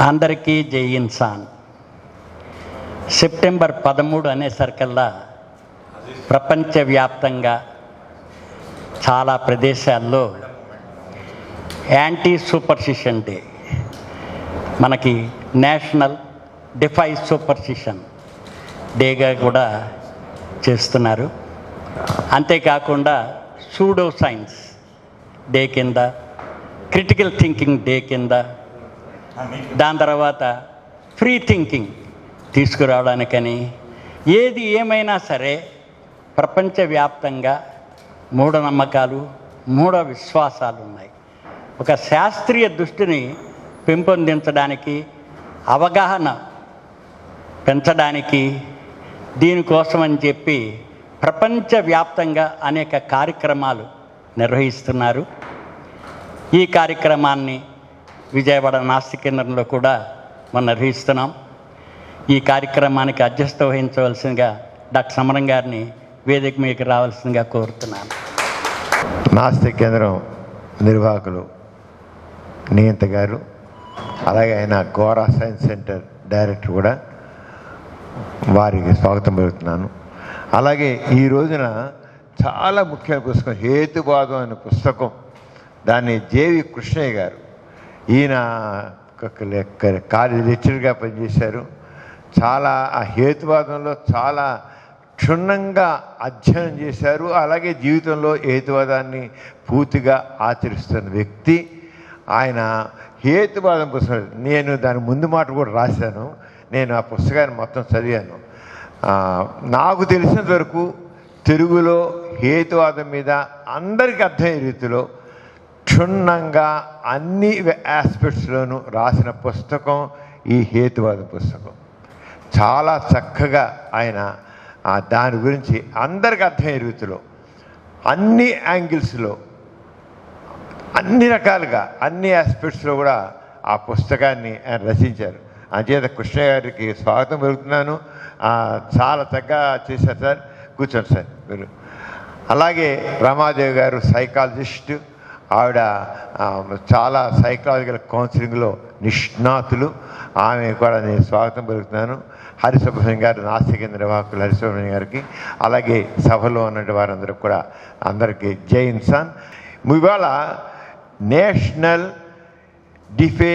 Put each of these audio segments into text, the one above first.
అందరికీ జై ఇన్సాన్. సెప్టెంబర్ 13 అనేసరికల్లా ప్రపంచవ్యాప్తంగా చాలా ప్రదేశాల్లో యాంటీ సూపర్స్టిషన్ డే, మనకి నేషనల్ డిఫై సూపర్స్టిషన్ డేగా కూడా చేస్తున్నారు. అంతేకాకుండా సూడో సైన్స్ డే కింద, క్రిటికల్ థింకింగ్ డే కింద, దాని తర్వాత ఫ్రీ థింకింగ్ తీసుకురావడానికని, ఏది ఏమైనా సరే ప్రపంచవ్యాప్తంగా మూఢనమ్మకాలు, మూఢ విశ్వాసాలు ఉన్నాయి. ఒక శాస్త్రీయ దృష్టిని పెంపొందించడానికి, అవగాహన పెంచడానికి, దీనికోసమని చెప్పి ప్రపంచవ్యాప్తంగా అనేక కార్యక్రమాలు నిర్వహిస్తున్నారు. ఈ కార్యక్రమాన్ని విజయవాడ నాస్తిక కేంద్రంలో కూడా మనం నిర్వహిస్తున్నాం. ఈ కార్యక్రమానికి అధ్యక్షత వహించవలసిందిగా డాక్టర్ సమరం గారిని వేదిక మీకు రావాల్సిందిగా కోరుతున్నాను. నాస్తిక కేంద్రం నిర్వాహకులు నియంత గారు, అలాగే ఆయన గోరా సైన్స్ సెంటర్ డైరెక్టర్ కూడా, వారికి స్వాగతం పలుకుతున్నాను. అలాగే ఈ రోజున చాలా ముఖ్యమైన పుస్తకం హేతువాదం అనే పుస్తకం, దాన్ని జేవి కృష్ణయ్య గారు, ఈయన కాలేజ్ లెక్చరర్గా పనిచేశారు. చాలా ఆ హేతువాదంలో చాలా క్షుణ్ణంగా అధ్యయనం చేశారు. అలాగే జీవితంలో హేతువాదాన్ని పూర్తిగా ఆచరిస్తున్న వ్యక్తి ఆయన. హేతువాదం పుస్తకం నేను దాని ముందు మాట కూడా రాశాను. నేను ఆ పుస్తకాన్ని మొత్తం చదివాను. నాకు తెలిసినంత వరకు తెలుగులో హేతువాదం మీద అందరికీ అర్థమయ్యే రీతిలో క్షుణ్ణంగా అన్ని ఆస్పెక్ట్స్లోనూ రాసిన పుస్తకం ఈ హేతువాద పుస్తకం. చాలా చక్కగా ఆయన దాని గురించి అందరికీ అర్థమయ్యే రీతిలో అన్ని యాంగిల్స్లో, అన్ని రకాలుగా, అన్ని ఆస్పెక్ట్స్లో కూడా ఆ పుస్తకాన్ని ఆయన రచించారు. అంచేత కృష్ణ గారికి స్వాగతం పలుకుతున్నాను. చాలా చక్కగా చేశారు సార్. కూర్చోండి సార్ మీరు. అలాగే రమాదేవి గారు సైకాలజిస్టు, ఆవిడ చాలా సైకలాజికల్ కౌన్సిలింగ్లో నిష్ణాతులు. ఆమె కూడా నేను స్వాగతం పలుకుతున్నాను. హరిసుబ్రహ్మణ్యం గారు నాస్తిక కేంద్ర నిర్వాహకులు హరిసుబ్రహ్మణ్యం గారికి, అలాగే సభలో ఉన్నటువంటి వారందరూ కూడా అందరికీ జై ఇన్సాన్. ఇవాళ నేషనల్ డిఫే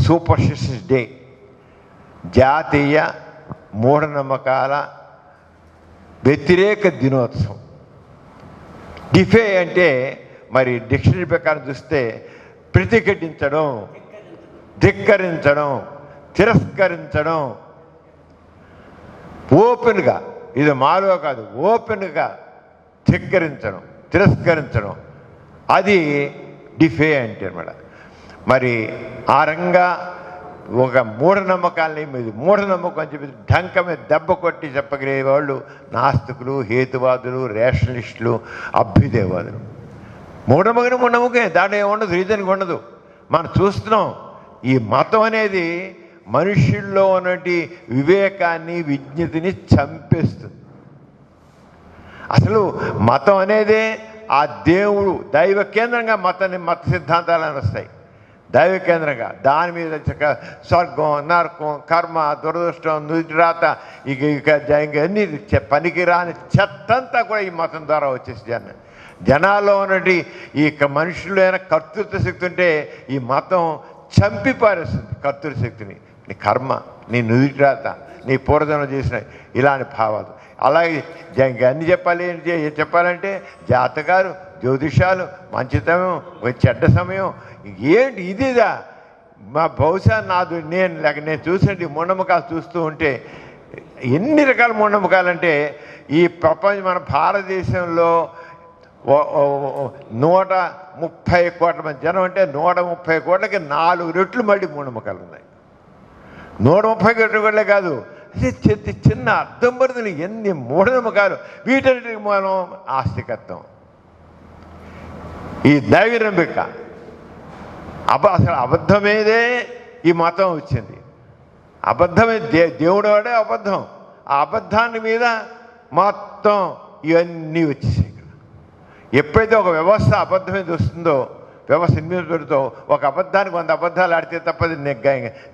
సూపర్స్టిషన్స్ డే, జాతీయ మూఢనమ్మకాల వ్యతిరేక దినోత్సవం. డిఫే అంటే మరి డిక్షనరీ ప్రకారం చూస్తే ప్రతిఘటించడం, ధిక్కరించడం, తిరస్కరించడం, ఓపెన్గా, ఇది మాలో కాదు, ఓపెన్గా ధిక్కరించడం, తిరస్కరించడం, అది డిఫే అంటే అన్నమాట. మరి ఆ రంగా ఒక మూఢనమ్మకాలని, మీద మూఢనమ్మకం అని చెప్పి ఢంక మీద దెబ్బ కొట్టి చెప్పగలిగే వాళ్ళు నాస్తికులు, హేతువాదులు, రేషనలిస్టులు, అభ్యుదయవాదులు. మూఢనమ్మకమే, దాంట్లో ఏముండదు, రీజన్గా ఉండదు. మనం చూస్తున్నాం ఈ మతం అనేది మనుషుల్లో ఉన్నటి వివేకాన్ని, విజ్ఞతని చంపేస్తుంది. అసలు మతం అనేదే ఆ దేవుడు దైవ కేంద్రంగా మత సిద్ధాంతాలు వస్తాయి. దైవ కేంద్రంగా దాని మీద స్వర్గం, నరకం, కర్మ, దురదృష్టం, నుదిరాత, అన్ని పనికిరాని చెత్తంతా కూడా ఈ మతం ద్వారా వచ్చేసి జనాల్లో ఉన్నటి ఈ మనుషులు అయినా కర్తృత్వ శక్తి ఉంటే ఈ మతం చంపి పారేస్తుంది. కర్తృత్వ శక్తిని, నీ కర్మ, నీ నుదిరాత, నీ పూర్వజన్మ చేసిన ఇలాంటి భావాలు. అలాగే అన్ని చెప్పాలి. చెప్పాలంటే జాతకాలు, జ్యోతిషాలు, మంచితనం, చెడ్డ సమయం, ఏంటి ఇదిదా మా బహుశా నేను చూసండి మూఢనమ్మకాలు చూస్తూ ఉంటే ఎన్ని రకాల మూఢనమ్మకాలంటే ఈ ప్రపంచం, మన భారతదేశంలో 130 కోట్ల మంది జనం అంటే 130 కోట్లకి 4 రెట్లు మళ్ళీ మూఢనమ్మకాలు ఉన్నాయి. 130 కోట్లే కాదు, చిన్న అర్థం పడుతుంది ఎన్ని మూఢనమ్మకాలు. వీటన్నిటికి మనం ఆస్తికత్వం, ఈ దైవనమ్మిక, అసలు అబద్ధమేదే ఈ మతం వచ్చింది. అబద్ధమే దేవుడు వాడే అబద్ధం. ఆ అబద్ధాన్ని మీద మొత్తం ఇవన్నీ వచ్చేసాయి. ఎప్పుడైతే ఒక వ్యవస్థ అబద్ధం మీద వస్తుందో వ్యవస్థ నిర్మించడంతో ఒక అబద్ధానికి 100 అబద్ధాలు ఆడితే తప్పది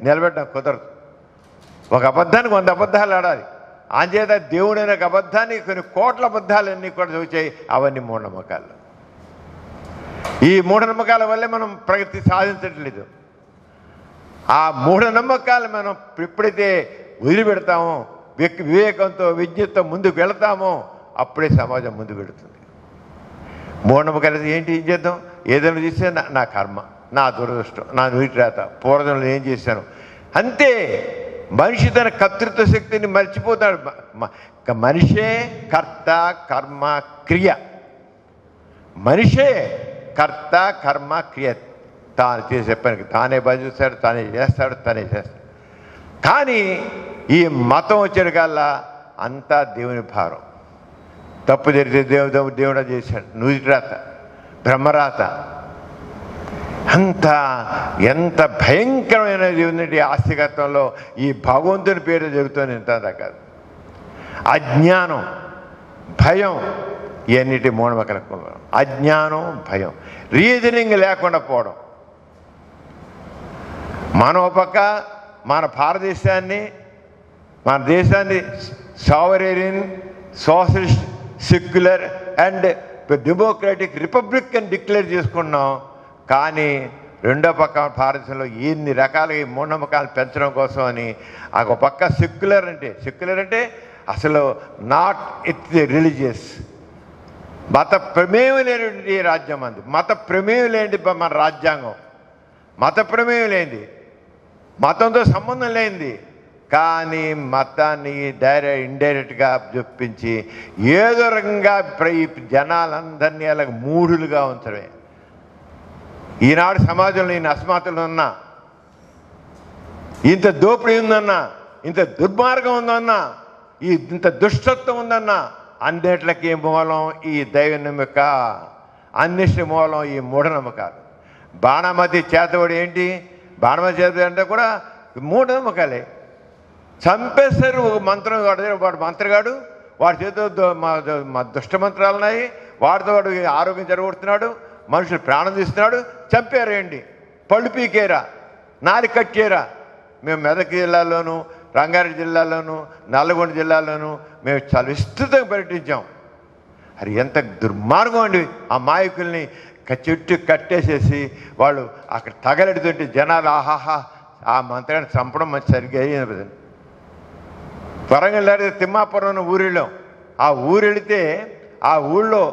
నిలబెట్టడం కుదరదు. ఒక అబద్ధానికి 100 అబద్ధాలు ఆడాలి. అంచేత దేవుడైన ఒక అబద్ధానికి కొన్ని కోట్ల అబద్ధాలన్నీ కూడా వచ్చాయి. అవన్నీ మూఢనమ్మకాలు. ఈ మూఢనమ్మకాల వల్లే మనం ప్రగతి సాధించట్లేదు. ఆ మూఢనమ్మకాలు మనం ఎప్పుడైతే వదిలిపెడతామో, వివేకంతో విజ్ఞతతో ముందుకు వెళతామో అప్పుడే సమాజం ముందుకు వెళుతుంది. మూఢనమ్మకాలు ఏంటి? ఏం చేద్దాం? ఏదైనా చేస్తే నా కర్మ, నా దురదృష్టం, నా నుడిరాత, పూర్వజంలో ఏం చేశాను అంతే. మనిషి తన కర్తృత్వ శక్తిని మర్చిపోతాడు. మనిషే కర్త, కర్మ, క్రియ. మనిషే కర్త, కర్మ, క్రియ. తాను చేసే పనికి తానే బజుస్తాడు, తానే చేస్తాడు. కానీ ఈ మతం వచ్చేటికల్లా అంతా దేవుని భారం. తప్పు జరిగితే దేవుడు చేశాడు, నుడిరాత, బ్రహ్మరాత. ఎంత భయంకరమైనది ఉందంటే ఆస్తికత్వంలో ఈ భగవంతుని పేరు జరుగుతుంది. ఇంత రకాలు అజ్ఞానం, భయం, ఇవన్నిటి మూఢనమ్మకాలకు. అజ్ఞానం, భయం, రీజనింగ్ లేకుండా పోవడం. మనం ఒక పక్క మన భారతదేశాన్ని, మన దేశాన్ని sovereign, socialist, secular and democratic republic అని డిక్లేర్ చేసుకున్నాం. కానీ రెండో పక్క భారతదేశంలో ఎన్ని రకాలుగా ఈ మూఢనమ్మకాలు పెంచడం కోసం అని ఒక పక్క సెక్యులర్ అంటే అసలు నాట్ ఇట్స్ రిలీజియస్, మత ప్రమేయం లేనిది రాజ్యం అంది. మత ప్రమేయం లేనిది మన రాజ్యాంగం. మత ప్రమేయం లేనిది, మతంతో సంబంధం లేనిది. కానీ మతాన్ని ఇండైరెక్ట్గా చొప్పించి ఏదో రకంగా ఈ జనాలందరినీ అలాగ మూఢులుగా ఉంచడమే. ఈనాడు సమాజంలో ఇన్ని అసమానతలు ఉన్నా, ఇంత దోపిడీ ఉందన్నా, ఇంత దుర్మార్గం ఉందన్నా, ఇంత దుష్టత్వం ఉందన్నా, అన్నిట్లకి మూలం ఈ దైవ నమ్మక, అన్నిటి మూలం ఈ మూఢనమ్మకాలు. బాణమతి చేతబడి ఏంటి? బాణమతి చేతబడి అంటే కూడా మూఢనమ్మకాలే. చంపేస్తారు ఒక మంత్రం. వాడు మంత్రగాడు, వాడి చేతితో మా దుష్ట మంత్రాలు ఉన్నాయి, వాడితో వాడు ఆరోగ్యం జరగొడుతున్నాడు, మనుషులు ప్రాణం తీస్తున్నాడు. చంపారేంటి? పళ్ళు పీకేరా, నాలి కట్టేరా. మేము మెదక్ జిల్లాలోను, రంగారెడ్డి జిల్లాలోను, నల్లగొండ జిల్లాలోను మేము చాలా విస్తృతంగా పర్యటించాం. అది ఎంత దుర్మార్గం అండి. ఆ మాయకుల్ని చెట్టు కట్టేసేసి వాళ్ళు అక్కడ తగలెడుతుంటే జనాలు ఆహాహా ఆ మంత్రాన్ని చంపడం మంచి సరిగ్గా అయ్యింది. వరంగల్ దాటి తిమ్మాపురం ఊరిళ్ళాం. ఆ ఊరెళితే ఆ ఊళ్ళో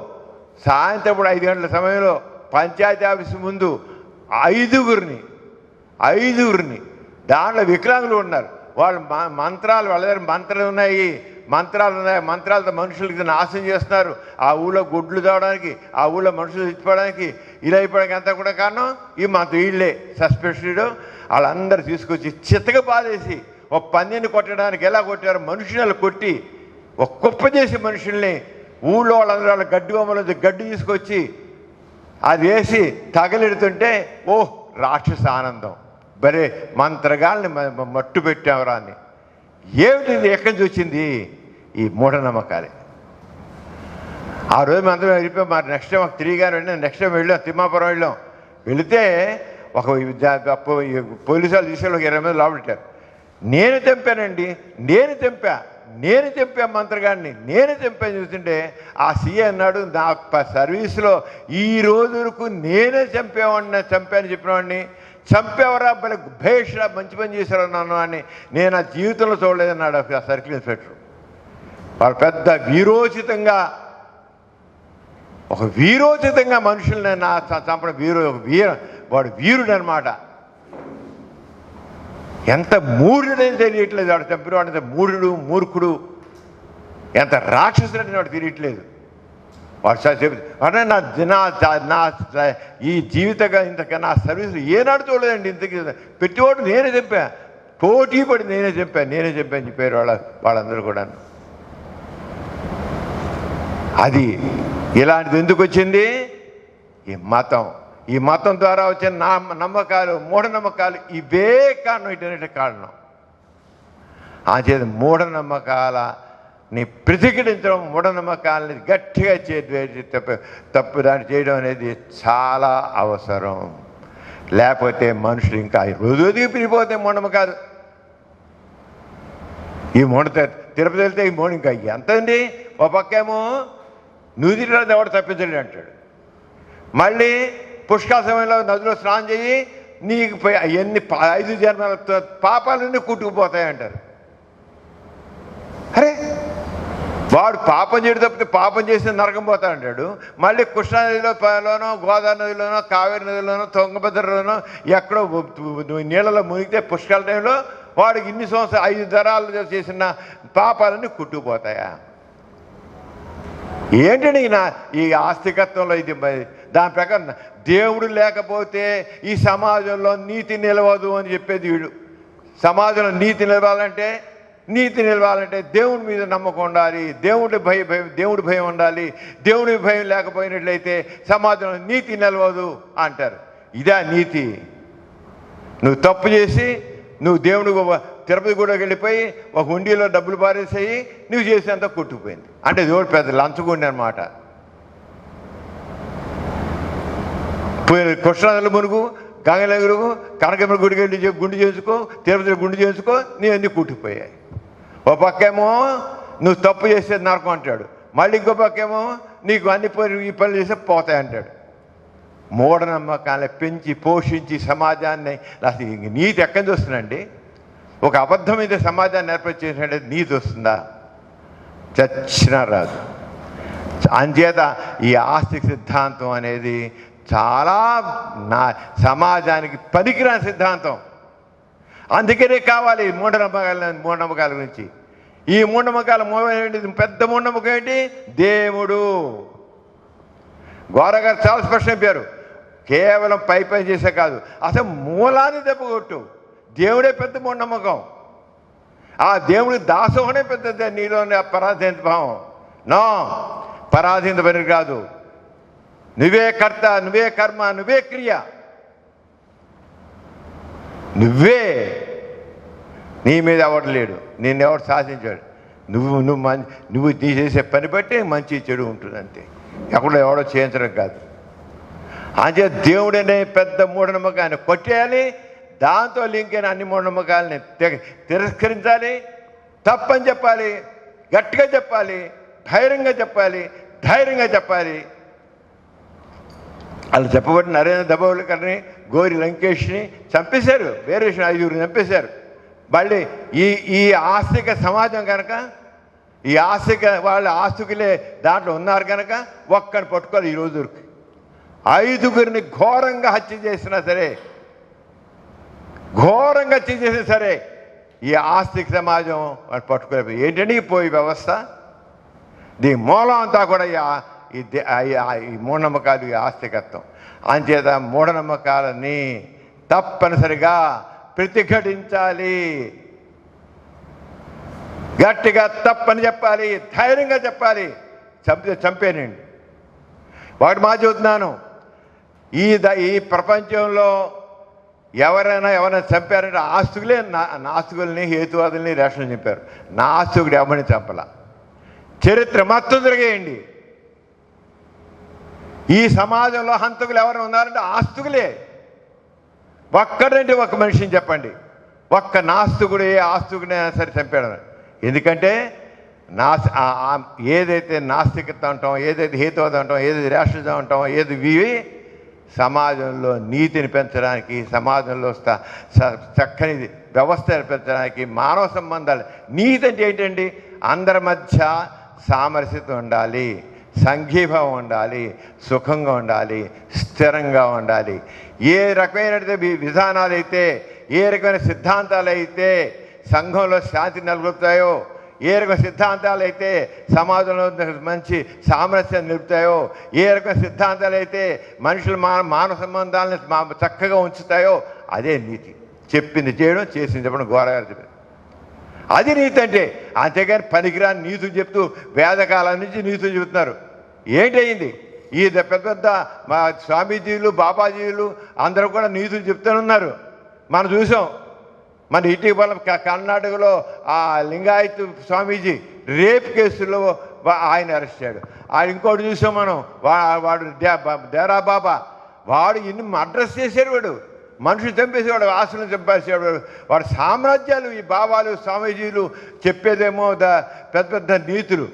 సాయంత్రం 5 గంటల సమయంలో పంచాయతీ ఆఫీసు ముందు ఐదుగురిని దాంట్లో వికలాంగులు ఉన్నారు. వాళ్ళు మంత్రాలు, వాళ్ళ దగ్గర మంత్రాలు ఉన్నాయి, మంత్రాలతో మనుషులకి నాశనం చేస్తున్నారు. ఆ ఊళ్ళో గుడ్లు తావడానికి, ఆ ఊళ్ళో మనుషులు చచ్చిపోవడానికి, ఇలా అయిపోవడానికి అంతా కూడా కారణం ఈ వీళ్ళే సస్పెషడ్. వాళ్ళందరూ తీసుకొచ్చి చిత్తగా బాధేసి ఒక పందిని కొట్టడానికి ఎలా కొట్టారు? మనుషులు కొట్టి ఒక కుప్ప చేసి మనుషుల్ని ఊళ్ళో వాళ్ళందరూ వాళ్ళ గడ్డి బొమ్మల గడ్డి తీసుకొచ్చి అది వేసి తగలెడుతుంటే ఓహ్ రాక్షస ఆనందం. బరే మంత్రగాల్ని మట్టు పెట్టావరా అని. ఏమిటి? ఎక్కడి నుంచి వచ్చింది? ఈ మూఢనమ్మకాలే. ఆ రోజు మేము అందరం వెళ్ళిపోయాం. మరి నెక్స్ట్ టైం మాకు తిరిగాను. నెక్స్ట్ టైం వెళ్ళాం, తిమ్మాపురం వెళ్ళాం. వెళితే ఒక పోలీసు వాళ్ళు తీసుకెళ్ళి 20 మంది లోపలిట్టారు. నేను తెంపానండి, నేను తెంపా మంత్రగాడిని, నేను తెంపాను. చూస్తుంటే ఆ సీఏ అన్నాడు, నా సర్వీసులో ఈ రోజు వరకు నేనే చంపాను చెప్పినవాడిని. చంపేవరా బలి భేషరా, మంచి పని చేశారు నన్ను అని నేను ఆ జీవితంలో చూడలేదన్నాడు ఆ సర్కిల్ ఇన్స్పెక్టర్. వాళ్ళు పెద్ద వీరోచితంగా మనుషుల్ని చంపడం వాడు వీరుడు అనమాట. ఎంత మూఢుడని తెలియట్లేదు వాడు చంపినవాడు. ఎంత మూర్ఖుడు, ఎంత రాక్షసుడని వాడు తెలియట్లేదు. వాడు అంటే నా ఈ జీవితంగా ఇంతకన్నా నా సర్వీసులు ఏనాడు చూడలేదండి. ఇంతకీ పెట్టేవాడు నేనే చెప్పా, పోటీ పడి నేనే చెప్పాను చెప్పారు వాళ్ళందరూ కూడా. అది ఇలాంటిది ఎందుకు వచ్చింది? ఈ మతం ద్వారా వచ్చిన నమ్మకాలు, మూఢనమ్మకాలు ఇవే కారణం. ఇటన్నిటి కారణం. ఆ చేత మూఢనమ్మకాలని నీ ప్రతిఘటించడం, మూఢనమ్మకాలని గట్టిగా తప్పు దాన్ని చేయడం అనేది చాలా అవసరం. లేకపోతే మనుషులు ఇంకా రోజుకి పెరిగిపోతే మూఢనమ్మకాలు. ఈ తిరుపతి వెళ్తే ఈ మూడు ఇంకా ఎంత అండి? ఒక పక్కేమో నూతిలో ఎవడు తప్పించండి అంటాడు, మళ్ళీ పుష్కర సమయంలో నదిలో స్నానం చేయి, నీకు ఎన్ని 5 జన్మల పాపాలన్నీ కుట్టుకుపోతాయి అంటారు. అరే, వాడు పాపం చేయడం తప్పితే పాపం చేసి నరకం పోతా అంటాడు. మళ్ళీ కృష్ణానదిలోనో, గోదావరి నదిలోనో, కావేరి నదిలోనో, తుంగభద్రలోనో ఎక్కడో నీళ్ళలో మునిగితే పుష్కర టైంలో వాడికి ఇన్ని సంవత్సరాలు 5 తరాలు చేసిన పాపాలన్నీ కుట్టుకుపోతాయా? ఏంటండి ఈ ఆస్తికత్వంలో ఇది? దాని ప్రకారం దేవుడు లేకపోతే ఈ సమాజంలో నీతి నిలవదు అని చెప్పేది వీడు. సమాజంలో నీతి నిలవాలంటే దేవుడి మీద నమ్మకం ఉండాలి, దేవుడి భయం ఉండాలి. దేవుడి భయం లేకపోయినట్లయితే సమాజంలో నీతి నిలవదు అంటారు. ఇదే నీతి? నువ్వు తప్పు చేసి నువ్వు దేవుడు తిరుపతి కూడా వెళ్ళిపోయి ఒక హుండీలో డబ్బులు పారేసేయి, నువ్వు చేసేంత కొట్టుకుపోయింది అంటే దేవుడు పెద్ద లంచగొండి అనమాట. కృష్ణానదిలో మునుగు, గంగనగరు, కనకమ్మ గుడికి వెళ్ళి గుండు చేసుకో, తిరుపతిలో గుండు చేసుకో, నీ అన్నీ కుట్టుకుపోయాయి. ఓ పక్కేమో నువ్వు తప్పు చేసేది నరకం అంటాడు, మళ్ళీ ఇంకో పక్కేమో నీకు అన్ని ఈ పనులు చేస్తే పోతాయి అంటాడు. మూఢనమ్మకాన్ని పెంచి పోషించి సమాజాన్ని అసలు నీతి ఎక్కడి వస్తుందండి? ఒక అబద్ధం మీద సమాజాన్ని ఏర్పరిచేసినట్టు నీతి వస్తుందా? చచ్చినా రాదు. అంచేత ఈ ఆస్తిక సిద్ధాంతం అనేది చాలా సమాజానికి పనికిరాని సిద్ధాంతం. అందుకనే కావాలి మూఢనమ్మకాల గురించి. ఈ మూఢనమ్మకాల పెద్ద మూఢనమ్మకం ఏంటి? దేవుడు. గోరగారు చాలా స్పష్టం చెప్పారు, కేవలం పై చేసే కాదు, అసలు మూలాన్ని దెబ్బకొట్టు. దేవుడే పెద్ద మూఢనమ్మకం. ఆ దేవుడి దాసోహనే పెద్ద నీలోని పరాధీనత భావం. నో, పరాధీనత పని కాదు. నువ్వే కర్త, నువ్వే కర్మ, నువ్వే క్రియ, నువ్వే. నీ మీద ఎవడు లేడు, నిన్నెవడు శాసించాడు. నువ్వు నీ చేసే పని బట్టి మంచి చెడు ఉంటుంది అంతే, ఎక్కడో ఎవడో చేయించడం కాదు. అంతే దేవుడనే పెద్ద మూఢనమ్మకాన్ని కొట్టేయాలి, దాంతో లింక్ అయిన అన్ని మూఢనమ్మకాలని తిరస్కరించాలి, తప్పని చెప్పాలి, గట్టిగా చెప్పాలి, ధైర్యంగా చెప్పాలి. వాళ్ళు చెప్పబట్టి నరేంద్ర దబోల్కర్ని, గోరి లంకేష్ని చంపేశారు, వేరే 5 చంపేశారు. మళ్ళీ ఈ ఆస్తిక సమాజం కనుక, ఈ వాళ్ళ ఆస్తికులే దాంట్లో ఉన్నారు కనుక ఒక్కడిని పట్టుకోవాలి. ఈ రోజు 5గురిని ఘోరంగా హత్య చేసినా సరే ఈ ఆస్తిక సమాజం వాళ్ళు పట్టుకోలేదు. ఏంటంటే పోయి వ్యవస్థ, దీని మూలం అంతా కూడా ఈ మూఢనమ్మకాలు, ఈ ఆస్తికత్వం. అంచేత మూఢనమ్మకాలని తప్పనిసరిగా ప్రతిఘటించాలి, గట్టిగా తప్పని చెప్పాలి, ధైర్యంగా చెప్పాలి. చంపేనండి. ఒకటి మా చెబుతున్నాను, ఈ ప్రపంచంలో ఎవరైనా చంపారంటే ఆస్తికులే నాస్తికుల్ని, హేతువాదుల్ని, రేషన్లు చంపారు. నాస్తికుడు ఎవరిని చంపల. చరిత్ర మొత్తం తిరిగేయండి. ఈ సమాజంలో హంతకులు ఎవరు ఉన్నారంటే ఆస్తికులే. ఒక్కడంటే ఒక మనిషిని చెప్పండి, ఒక్క నాస్తికుడు ఏ ఆస్తికుడైనా సరే చంపాడు. ఎందుకంటే ఏదైతే నాస్తికత అంటాం, ఏదైతే హేతువాదం అంటాం, ఏదైతే రేషనిజం అంటాం, ఇవి సమాజంలో నీతిని పెంచడానికి, సమాజంలో చక్కని వ్యవస్థ పెంచడానికి, మానవ సంబంధాలు. నీతి అంటే ఏంటండి? అందరి మధ్య సామరస్యత ఉండాలి, సంఘీభావం ఉండాలి, సుఖంగా ఉండాలి, స్థిరంగా ఉండాలి. ఏ రకమైన విధానాలు అయితే, ఏ రకమైన సిద్ధాంతాలు అయితే సంఘంలో శాంతి నెలకొల్పుతాయో, ఏ రకమైన సిద్ధాంతాలు అయితే సమాజంలో మంచి సామరస్యం నిలుపుతాయో, ఏ రకమైన సిద్ధాంతాలు అయితే మనుషుల మానవ సంబంధాలను చక్కగా ఉంచుతాయో, అదే నీతి. చెప్పింది చేయడం, చేసింది చెప్పడం. ఘోరగారు చెప్పారు అది నీతి అంటే. అంతేగాని పనికిరాని నీతులు చెప్తూ వేదకాలం నుంచి నీతులు చెబుతున్నారు. ఏంటయింది? ఈ పెద్ద మా స్వామీజీలు, బాబాజీలు అందరూ కూడా నీతులు చెప్తూనే ఉన్నారు. మనం చూసాం. మన ఇటీవల కర్ణాటకలో ఆ లింగాయత్ స్వామీజీ రేప్ కేసులో ఆయన అరెస్ట్ అయ్యాడు. ఆయన ఇంకోటి చూసాం మనం, వాడు దేరా బాబా, వాడు ఇన్ని అడ్రస్ చేశాడు, వాడు మనుషులు చంపేసేవాడు, ఆశలను చంపేసేవాడు, వాడు సామ్రాజ్యాలు. ఈ బాబాలు స్వామీజీలు చెప్పేదేమో పెద్ద పెద్ద నీతులు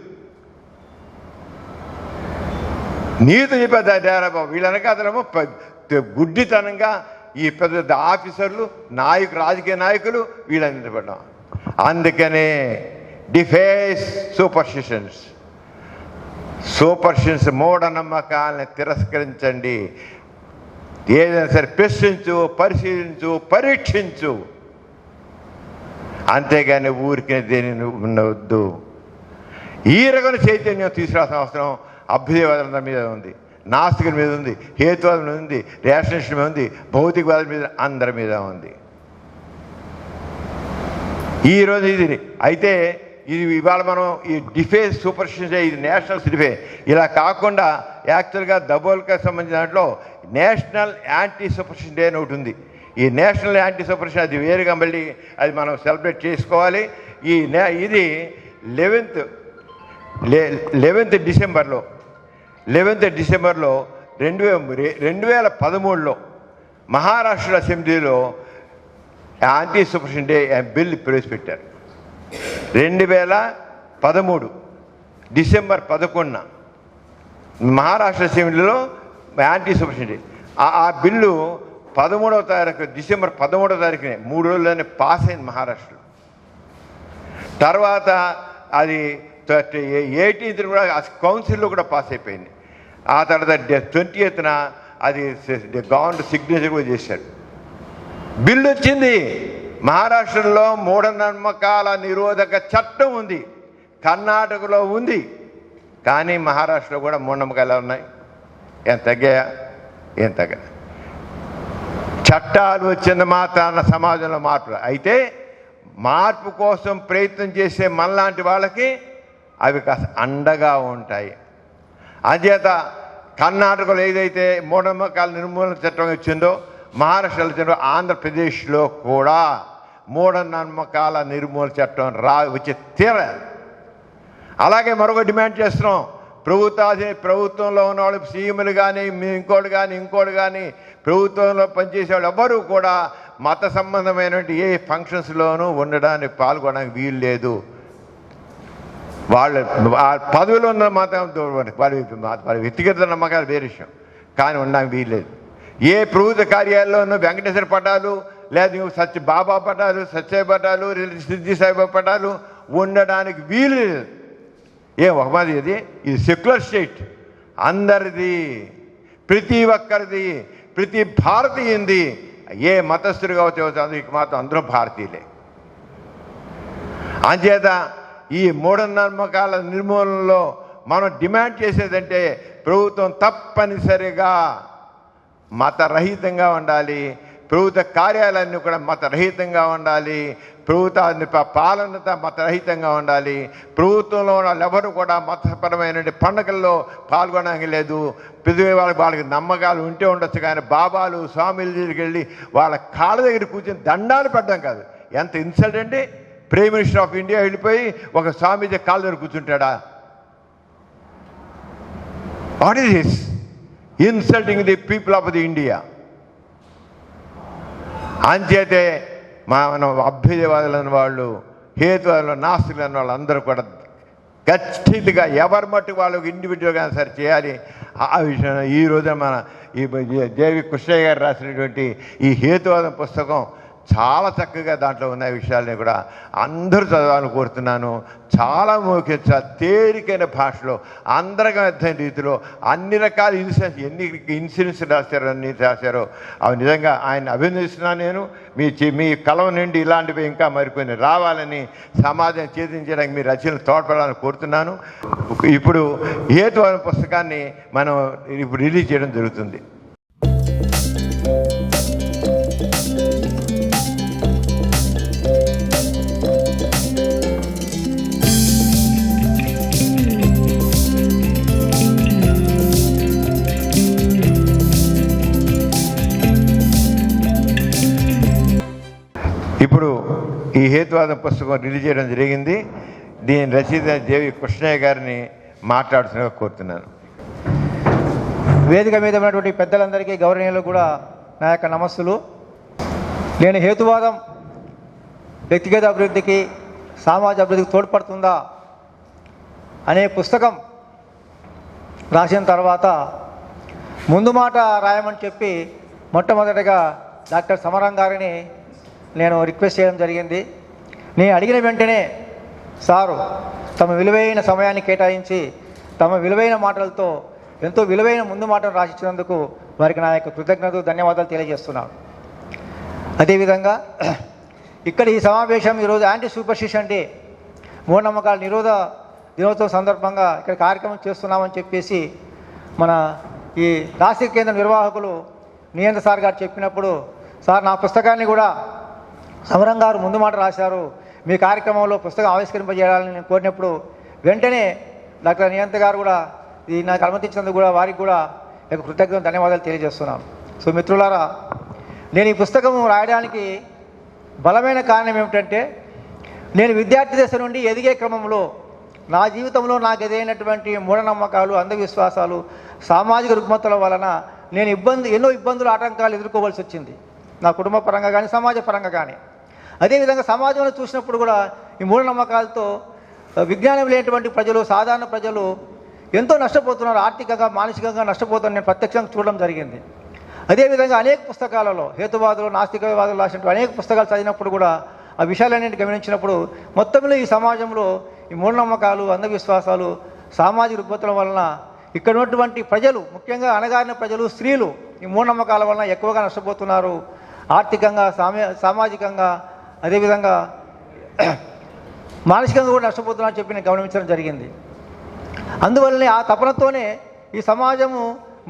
చెప్పేది దేరా బాబా. వీళ్ళ వెనకాతలేమో గుడ్డితనంగా ఈ పెద్ద పెద్ద ఆఫీసర్లు, రాజకీయ నాయకులు వీళ్ళని పడ్డాం. అందుకనే డిఫేస్ సూపర్స్టిషన్స్ మూఢనమ్మకాలని తిరస్కరించండి. ఏదైనా సరే ప్రశ్నించు, పరిశీలించు, పరీక్షించు, అంతేగాని ఊరికి దేనిని ఉండవద్దు. ఈ రకమైన చైతన్యం తీసుకురావాల్సిన అవసరం అభ్యుదయవాదుల మీద ఉంది, నాస్తికుల మీద ఉంది, హేతువాదుల మీద ఉంది, రేషనిస్టుల మీద ఉంది, భౌతికవాదుల మీద, అందరి మీద ఉంది. ఈరోజు ఇది అయితే ఇది ఇవాళ మనం ఈ డిఫేస్ సూపర్స్టిషన్, ఇది నేషనల్ డిఫే. ఇలా కాకుండా యాక్చువల్గా దబోల్కి సంబంధించిన దాంట్లో నేషనల్ యాంటీ సూపర్స్టిషన్ డే అని ఒకటి ఉంది. ఈ నేషనల్ యాంటీ సూపర్స్టిషన్ అది వేరుగా మళ్ళీ అది మనం సెలబ్రేట్ చేసుకోవాలి. ఇది 11th డిసెంబర్లో 2013లో మహారాష్ట్ర అసెంబ్లీలో యాంటీ సూపర్స్టిషన్ డే బిల్ ప్రవేశపెట్టారు. 2013 డిసెంబర్ 11న మహారాష్ట్ర అసెంబ్లీలో యాంటీ సూపర్స్టిషన్ డే. ఆ బిల్లు 13వ తారీఖు డిసెంబర్ 13వ తారీఖునే 3 రోజుల్లోనే పాస్ అయింది మహారాష్ట్రలో. తర్వాత అది 18th కూడా కౌన్సిల్లో కూడా పాస్ అయిపోయింది. ఆ తర్వాత 20th అది గవర్నర్ సిగ్నేచర్ కూడా చేశాడు. బిల్లు వచ్చింది. మహారాష్ట్రలో మూఢనమ్మకాల నిరోధక చట్టం ఉంది, కర్ణాటకలో ఉంది. కానీ మహారాష్ట్రలో కూడా మూఢనమ్మకాలు ఉన్నాయి. ఏం తగ్గాయా? ఏం తగ్గ. చట్టాలు వచ్చిన మాత్రాన సమాజంలో మార్పు. అయితే మార్పు కోసం ప్రయత్నం చేసే మనలాంటి వాళ్ళకి అవి కాస్త అండగా ఉంటాయి. అంచేత కర్ణాటకలో ఏదైతే మూఢనమ్మకాల నిర్మూలన చట్టం వచ్చిందో, మహారాష్ట్రలో వచ్చిందో, ఆంధ్రప్రదేశ్లో కూడా మూఢనమ్మకాల నిర్మూలన చట్టం వచ్చి తీరాలి. అలాగే మరొక డిమాండ్ చేస్తున్నాం, ప్రభుత్వంలో ఉన్నవాళ్ళు సీఎంలు కానీ ఇంకోటి కానీ ప్రభుత్వంలో పనిచేసేవాళ్ళు ఎవ్వరూ కూడా మత సంబంధమైనటువంటి ఏ ఫంక్షన్స్లోనూ ఉండడానికి పాల్గొనడానికి వీలు లేదు. వాళ్ళ పదవిలో ఉన్న మతం వాళ్ళ వ్యక్తిగత నమ్మకాలు వేరే విషయం, కానీ ఉండడానికి వీలు లేదు. ఏ ప్రభుత్వ కార్యాలయంలోనూ వెంకటేశ్వర పటాలు లేదా బాబా పటాలు, సత్యసాయి పటాలు, సిద్ధి సాయిబాబా పటాలు ఉండడానికి వీలు లేదు. ఒకమాది ఇది సెక్యులర్ స్టేట్, అందరిది, ప్రతి ఒక్కరిది, ప్రతి భారతీయుంది. ఏ మతస్థుడు కావచ్చు అందుకు మాత్రం అందరూ భారతీయులే. అంచేత ఈ మూఢనమ్మకాల నిర్మూలనలో మనం డిమాండ్ చేసేదంటే ప్రభుత్వం తప్పనిసరిగా మతరహితంగా ఉండాలి, ప్రభుత్వ కార్యాలయాన్ని కూడా మతరహితంగా ఉండాలి, ప్రభుత్వ పాలనత మతరహితంగా ఉండాలి. ప్రభుత్వంలో ఉన్న ఎవరు కూడా మతపరమైన పండుగల్లో పాల్గొనడానికి లేదు. ప్రతి వాళ్ళకి నమ్మకాలు ఉంటే ఉండొచ్చు, కానీ బాబాలు స్వామిల దగ్గరికి వెళ్ళి వాళ్ళ కాళ్ళ దగ్గర కూర్చొని దండాలు పెట్టడం కాదు. ఎంత ఇన్సల్ట్ అండి! ప్రైమ్ మినిస్టర్ ఆఫ్ ఇండియా వెళ్ళిపోయి ఒక స్వామీజీ కాళ్ళ దగ్గర కూర్చుంటాడా? What is this? Insulting the people of the India. అంచేతే మనం అభ్యుదయవాదులు అన్న వాళ్ళు, హేతువాదులు, నాస్తికులు అన్న వాళ్ళు అందరూ కూడా ఖచ్చితంగా ఎవరి మట్టు వాళ్ళకి ఇండివిజువల్గా సరే చేయాలి. ఆ విషయం ఈ రోజున మన ఈ జేవి కృష్ణయ్య గారు రాసినటువంటి ఈ హేతువాదం పుస్తకం చాలా చక్కగా దాంట్లో ఉన్న విషయాలని కూడా అందరూ చదవాలని కోరుతున్నాను. చాలా ముఖ్యంగా తేలికైన భాషలో అందరికీ అర్థమైన రీతిలో అన్ని రకాల ఎన్ని ఇన్సిడెంట్స్ రాశారో అన్ని రాశారో అవి నిజంగా ఆయన అభినందిస్తున్నాను. నేను మీ కలం నుండి ఇలాంటివి ఇంకా మరికొన్ని రావాలని, సమాజం చేతించడానికి మీ రచనలు తోడ్పడాలని కోరుతున్నాను. ఇప్పుడు హేతువాదం పుస్తకాన్ని మనం ఇప్పుడు రిలీజ్ చేయడం జరుగుతుంది. ఇప్పుడు ఈ హేతువాదం పుస్తకం రిలీజ్ చేయడం జరిగింది. దీని రచయిత దేవి కృష్ణయ్య గారిని మాట్లాడుతున్నగా కోరుతున్నాను. వేదిక మీద ఉన్నటువంటి పెద్దలందరికీ, గౌరవనీయులు కూడా నా యొక్క నమస్సులు. నేను హేతువాదం వ్యక్తిగత అభివృద్ధికి, సామాజిక అభివృద్ధికి తోడ్పడుతుందా అనే పుస్తకం రాసిన తర్వాత ముందు మాట రాయమని చెప్పి మొట్టమొదటిగా డాక్టర్ సమరం గారిని నేను రిక్వెస్ట్ చేయడం జరిగింది. నేను అడిగిన వెంటనే సారు తమ విలువైన సమయాన్ని కేటాయించి తమ విలువైన మాటలతో ఎంతో విలువైన ముందు మాటలు రాసిచ్చినందుకు వారికి నా యొక్క కృతజ్ఞతలు, ధన్యవాదాలు తెలియజేస్తున్నాను. అదేవిధంగా ఇక్కడ ఈ సమావేశం ఈరోజు యాంటీ సూపర్స్టిషన్ డే, మూఢనమ్మకాల నిరోధ దినోత్సవం సందర్భంగా ఇక్కడ కార్యక్రమం చేస్తున్నామని చెప్పేసి మన ఈ రాష్ట్ర కేంద్ర నిర్వాహకులు నియంత్ర సార్ గారు చెప్పినప్పుడు, సార్ నా పుస్తకాన్ని కూడా సమరం గారు ముందు మాట రాశారు, మీ కార్యక్రమంలో పుస్తకం ఆవిష్కరింపజేయాలని నేను కోరినప్పుడు వెంటనే డాక్టర్ నియంత్ర గారు కూడా ఇది నాకు అనుమతించినందుకు కూడా వారికి కూడా యొక్క కృతజ్ఞతలు, ధన్యవాదాలు తెలియజేస్తున్నాను. సో మిత్రులారా, నేను ఈ పుస్తకం రాయడానికి బలమైన కారణం ఏమిటంటే, నేను విద్యార్థి దశ నుండి ఎదిగే క్రమంలో నా జీవితంలో నాకు ఎదురైనటువంటి మూఢనమ్మకాలు, అంధవిశ్వాసాలు, సామాజిక రుగ్మతల వలన నేను ఎన్నో ఇబ్బందులు, ఆటంకాలు ఎదుర్కోవాల్సి వచ్చింది. నా కుటుంబ పరంగా కానీ, సమాజ పరంగా కానీ. అదేవిధంగా సమాజంలో చూసినప్పుడు కూడా ఈ మూఢనమ్మకాలతో విజ్ఞానం లేనటువంటి ప్రజలు, సాధారణ ప్రజలు ఎంతో నష్టపోతున్నారు. ఆర్థికంగా, మానసికంగా నష్టపోతున్నారు. నేను ప్రత్యక్షంగా చూడడం జరిగింది. అదేవిధంగా అనేక పుస్తకాలలో హేతువాదులు, నాస్తికవాదులు రాసినటువంటి అనేక పుస్తకాలు చదివినప్పుడు కూడా ఆ విషయాలన్నింటి గమనించినప్పుడు మొత్తంలో ఈ సమాజంలో ఈ మూఢనమ్మకాలు, అంధవిశ్వాసాలు, సామాజిక రుగ్మతల వలన ఇక్కడ ఉన్నటువంటి ప్రజలు, ముఖ్యంగా అణగారిన ప్రజలు, స్త్రీలు ఈ మూఢనమ్మకాల వలన ఎక్కువగా నష్టపోతున్నారు. ఆర్థికంగా, సామాజికంగా, అదేవిధంగా మానసికంగా కూడా నష్టపోతున్నారని చెప్పి నేను గమనించడం జరిగింది. అందువల్లనే ఆ తపనతోనే ఈ సమాజము